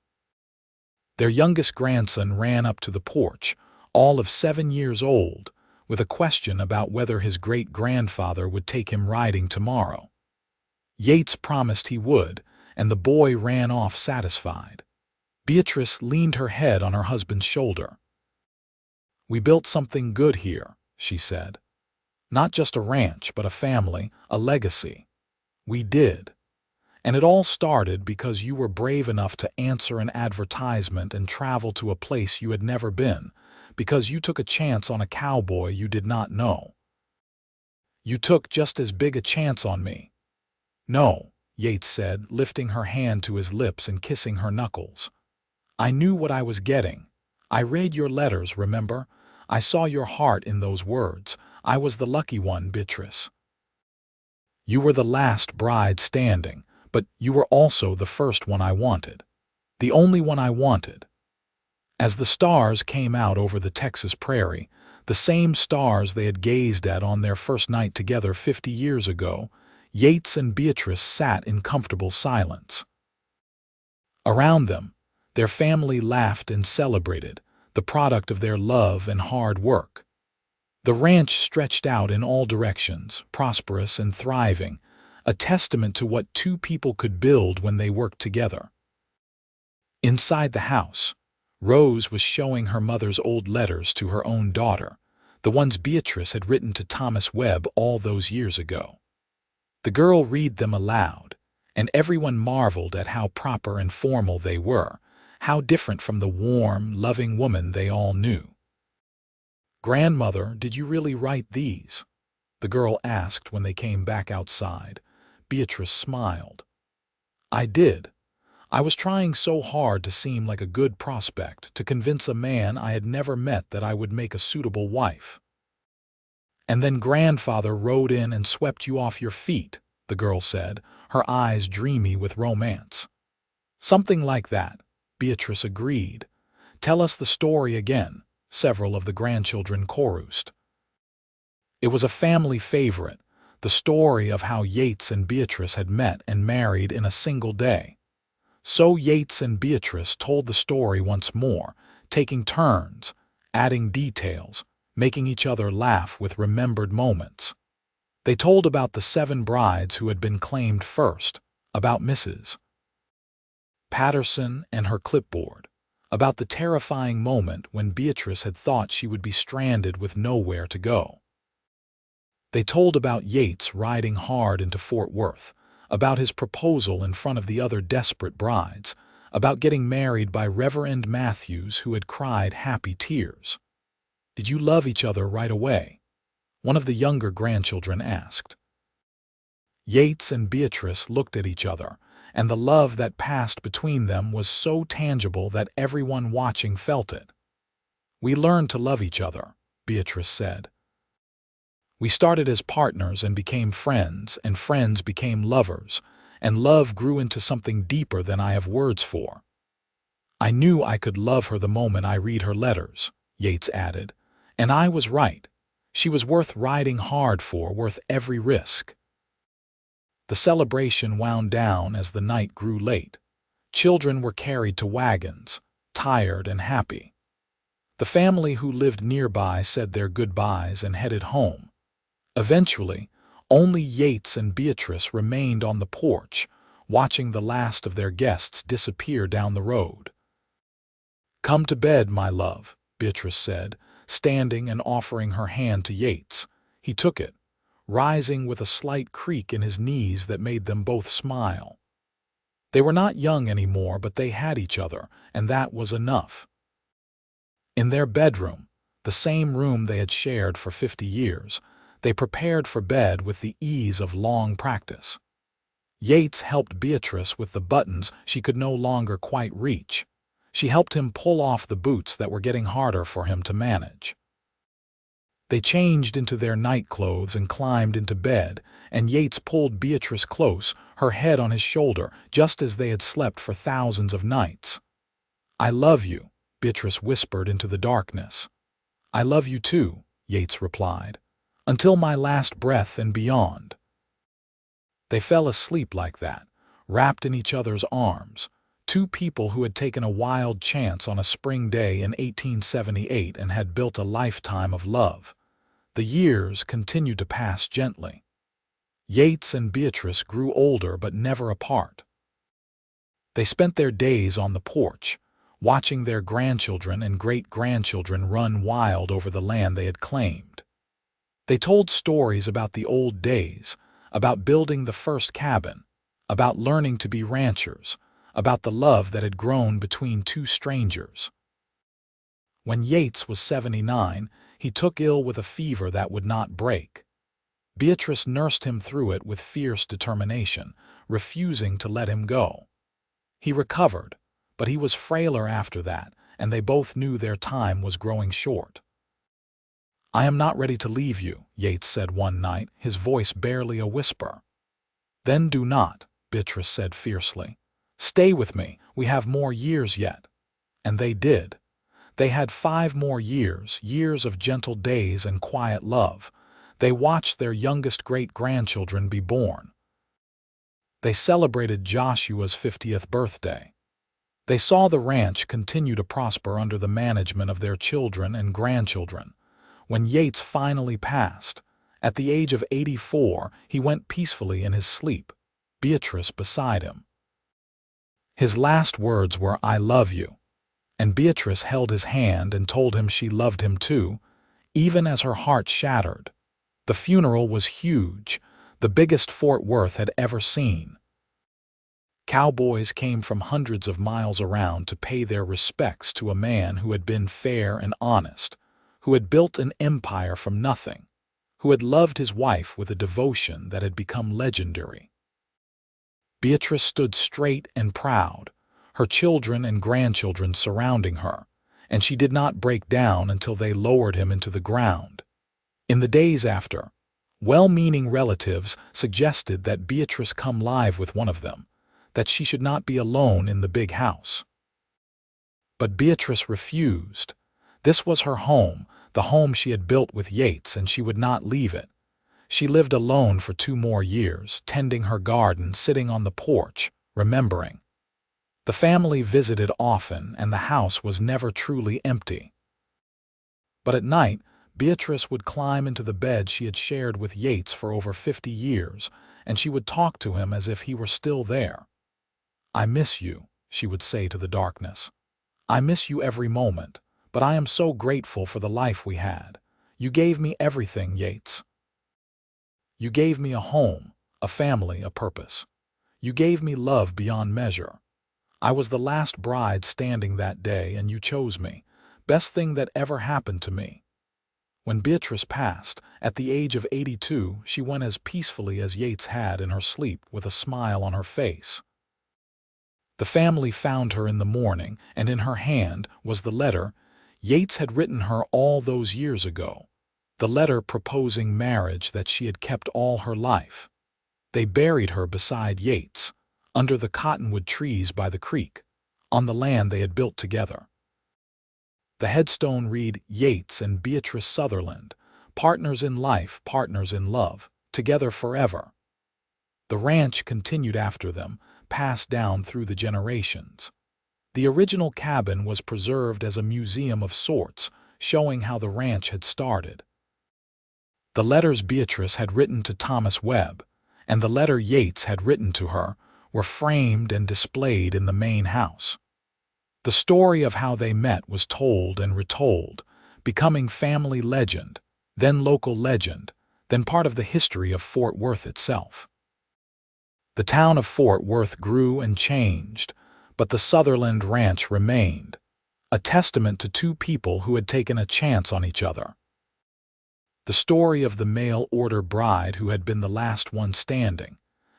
Their youngest grandson ran up to the porch, all of 7 years old, with a question about whether his great-grandfather would take him riding tomorrow. Yates promised he would, and the boy ran off satisfied. Beatrice leaned her head on her husband's shoulder. We built something good here, she said. Not just a ranch, but a family, a legacy. We did. And it all started because you were brave enough to answer an advertisement and travel to a place you had never been, because you took a chance on a cowboy you did not know. You took just as big a chance on me. No, Yates said, lifting her hand to his lips and kissing her knuckles. I knew what I was getting. I read your letters, remember? I saw your heart in those words. I was the lucky one, Beatrice. You were the last bride standing, but you were also the first one I wanted. The only one I wanted." As the stars came out over the Texas prairie, the same stars they had gazed at on their first night together 50 years ago, Yates and Beatrice sat in comfortable silence. Around them, their family laughed and celebrated, the product of their love and hard work. The ranch stretched out in all directions, prosperous and thriving, a testament to what two people could build when they worked together. Inside the house, Rose was showing her mother's old letters to her own daughter, the ones Beatrice had written to Thomas Webb all those years ago. The girl read them aloud, and everyone marveled at how proper and formal they were, how different from the warm, loving woman they all knew. "Grandmother, did you really write these?" the girl asked when they came back outside. Beatrice smiled. "I did. I was trying so hard to seem like a good prospect, to convince a man I had never met that I would make a suitable wife." "And then grandfather rode in and swept you off your feet," the girl said, her eyes dreamy with romance. "Something like that," Beatrice agreed. "Tell us the story again," several of the grandchildren chorused. It was a family favorite, the story of how Yates and Beatrice had met and married in a single day. So Yates and Beatrice told the story once more, taking turns, adding details, making each other laugh with remembered moments. They told about the 7 brides who had been claimed first, about Mrs. Patterson and her clipboard, about the terrifying moment when Beatrice had thought she would be stranded with nowhere to go. They told about Yates riding hard into Fort Worth, about his proposal in front of the other desperate brides, about getting married by Reverend Matthews who had cried happy tears. "Did you love each other right away?" one of the younger grandchildren asked. Yates and Beatrice looked at each other, and the love that passed between them was so tangible that everyone watching felt it. "We learned to love each other," Beatrice said. "We started as partners and became friends, and friends became lovers, and love grew into something deeper than I have words for. I knew I could love her the moment I read her letters," Yates added, "and I was right. She was worth riding hard for, worth every risk." The celebration wound down as the night grew late. Children were carried to wagons, tired and happy. The family who lived nearby said their goodbyes and headed home. Eventually, only Yates and Beatrice remained on the porch, watching the last of their guests disappear down the road. "Come to bed, my love," Beatrice said, standing and offering her hand to Yates. He took it, rising with a slight creak in his knees that made them both smile. They were not young anymore, but they had each other, and that was enough. In their bedroom, the same room they had shared for 50 years, they prepared for bed with the ease of long practice. Yates helped Beatrice with the buttons she could no longer quite reach. She helped him pull off the boots that were getting harder for him to manage. They changed into their night clothes and climbed into bed, and Yates pulled Beatrice close, her head on his shoulder, just as they had slept for thousands of nights. "I love you," Beatrice whispered into the darkness. "I love you too," Yates replied. "Until my last breath and beyond." They fell asleep like that, wrapped in each other's arms, two people who had taken a wild chance on a spring day in 1878 and had built a lifetime of love. The years continued to pass gently. Yates and Beatrice grew older but never apart. They spent their days on the porch, watching their grandchildren and great-grandchildren run wild over the land they had claimed. They told stories about the old days, about building the first cabin, about learning to be ranchers, about the love that had grown between two strangers. When Yates was 79, he took ill with a fever that would not break. Beatrice nursed him through it with fierce determination, refusing to let him go. He recovered, but he was frailer after that, and they both knew their time was growing short. "I am not ready to leave you," Yates said one night, his voice barely a whisper. "Then do not," Beatrice said fiercely. "Stay with me. We have more years yet." And they did. They had 5 more years, years of gentle days and quiet love. They watched their youngest great-grandchildren be born. They celebrated Joshua's 50th birthday. They saw the ranch continue to prosper under the management of their children and grandchildren. When Yates finally passed, at the age of 84, he went peacefully in his sleep, Beatrice beside him. His last words were, "I love you," and Beatrice held his hand and told him she loved him too, even as her heart shattered. The funeral was huge, the biggest Fort Worth had ever seen. Cowboys came from hundreds of miles around to pay their respects to a man who had been fair and honest, who had built an empire from nothing, who had loved his wife with a devotion that had become legendary. Beatrice stood straight and proud, her children and grandchildren surrounding her, and she did not break down until they lowered him into the ground. In the days after, well-meaning relatives suggested that Beatrice come live with one of them, that she should not be alone in the big house. But Beatrice refused. This was her home, the home she had built with Yates, and she would not leave it. She lived alone for 2 more years, tending her garden, sitting on the porch, remembering. The family visited often, and the house was never truly empty. But at night, Beatrice would climb into the bed she had shared with Yates for over 50 years, and she would talk to him as if he were still there. "I miss you," she would say to the darkness. "I miss you every moment, but I am so grateful for the life we had. You gave me everything, Yates. You gave me a home, a family, a purpose. You gave me love beyond measure. I was the last bride standing that day, and you chose me. Best thing that ever happened to me." When Beatrice passed, at the age of 82, she went as peacefully as Yates had in her sleep, with a smile on her face. The family found her in the morning, and in her hand was the letter Yates had written her all those years ago, the letter proposing marriage that she had kept all her life. They buried her beside Yates, under the cottonwood trees by the creek, on the land they had built together. The headstone read, "Yates and Beatrice Sutherland, partners in life, partners in love, together forever." The ranch continued after them, passed down through the generations. The original cabin was preserved as a museum of sorts, showing how the ranch had started. The letters Beatrice had written to Thomas Webb, and the letter Yates had written to her, were framed and displayed in the main house. The story of how they met was told and retold, becoming family legend, then local legend, then part of the history of Fort Worth itself. The town of Fort Worth grew and changed, but the Sutherland Ranch remained, a testament to 2 people who had taken a chance on each other. The story of the mail-order bride who had been the last one standing,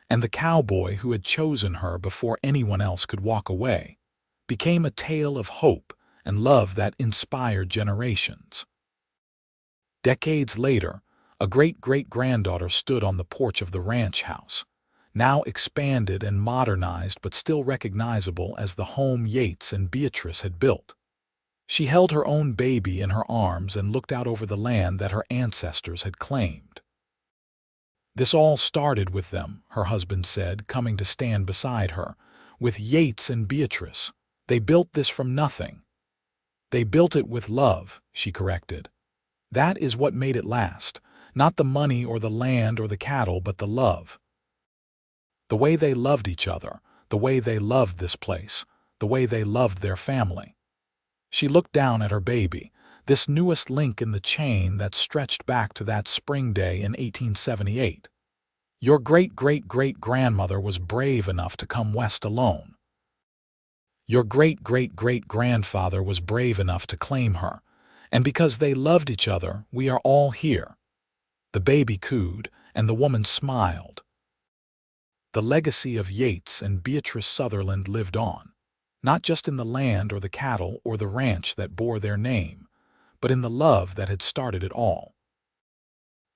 and the cowboy who had chosen her before anyone else could walk away, became a tale of hope and love that inspired generations. Decades later, a great-great-granddaughter stood on the porch of the ranch house, now expanded and modernized but still recognizable as the home Yates and Beatrice had built. She held her own baby in her arms and looked out over the land that her ancestors had claimed. "This all started with them," her husband said, coming to stand beside her, "with Yates and Beatrice. They built this from nothing." "They built it with love," she corrected. "That is what made it last, not the money or the land or the cattle, but the love. The way they loved each other, the way they loved this place, the way they loved their family." She looked down at her baby, this newest link in the chain that stretched back to that spring day in 1878. "Your great-great-great-grandmother was brave enough to come west alone. Your great-great-great-grandfather was brave enough to claim her, and because they loved each other, we are all here." The baby cooed, and the woman smiled. The legacy of Yates and Beatrice Sutherland lived on, not just in the land or the cattle or the ranch that bore their name, but in the love that had started it all.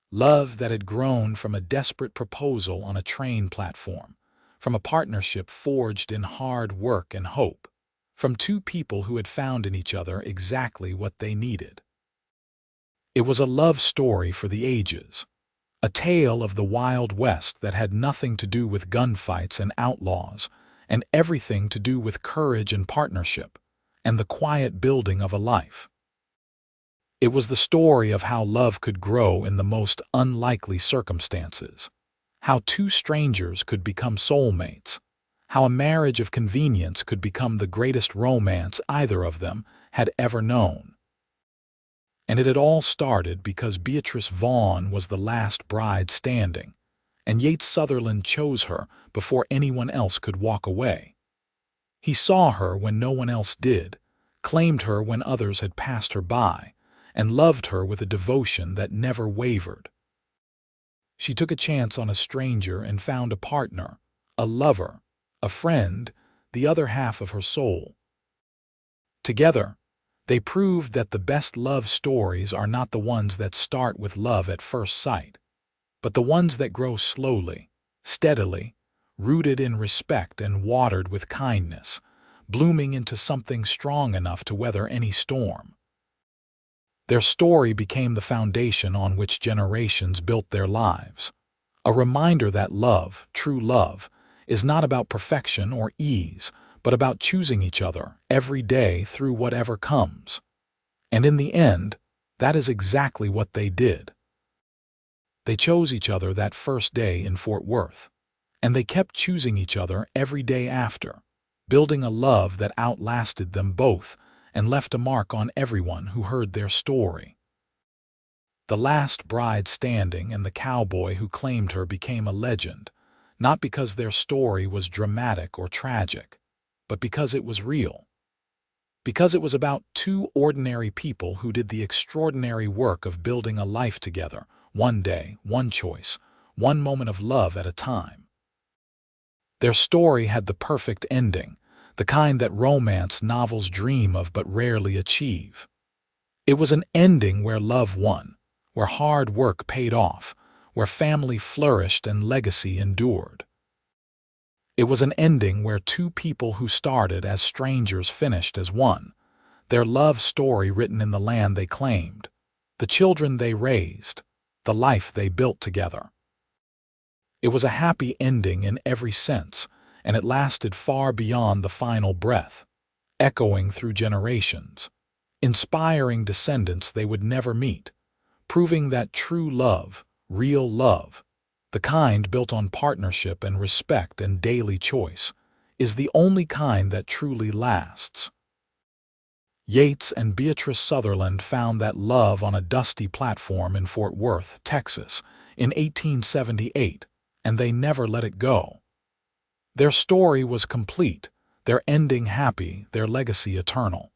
Love that had grown from a desperate proposal on a train platform, from a partnership forged in hard work and hope, from two people who had found in each other exactly what they needed. It was a love story for the ages, a tale of the Wild West that had nothing to do with gunfights and outlaws, and everything to do with courage and partnership, and the quiet building of a life. It was the story of how love could grow in the most unlikely circumstances, how two strangers could become soulmates, how a marriage of convenience could become the greatest romance either of them had ever known. And it had all started because Beatrice Vaughn was the last bride standing, and Yates Sutherland chose her before anyone else could walk away. He saw her when no one else did, claimed her when others had passed her by, and loved her with a devotion that never wavered. She took a chance on a stranger and found a partner, a lover, a friend, the other half of her soul. Together, they proved that the best love stories are not the ones that start with love at first sight, but the ones that grow slowly, steadily, rooted in respect and watered with kindness, blooming into something strong enough to weather any storm. Their story became the foundation on which generations built their lives, a reminder that love, true love, is not about perfection or ease, but about choosing each other every day through whatever comes. And in the end, that is exactly what they did. They chose each other that first day in Fort Worth, and they kept choosing each other every day after, building a love that outlasted them both and left a mark on everyone who heard their story. The last bride standing and the cowboy who claimed her became a legend, not because their story was dramatic or tragic, but because it was real. Because it was about two ordinary people who did the extraordinary work of building a life together, one day, one choice, one moment of love at a time. Their story had the perfect ending, the kind that romance novels dream of but rarely achieve. It was an ending where love won, where hard work paid off, where family flourished and legacy endured. It was an ending where two people who started as strangers finished as one, their love story written in the land they claimed, the children they raised, the life they built together. It was a happy ending in every sense, and it lasted far beyond the final breath, echoing through generations, inspiring descendants they would never meet, proving that true love, real love, the kind built on partnership and respect and daily choice, is the only kind that truly lasts. Yates and Beatrice Sutherland found that love on a dusty platform in Fort Worth, Texas, in 1878, and they never let it go. Their story was complete, their ending happy, their legacy eternal.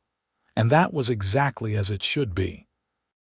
And that was exactly as it should be.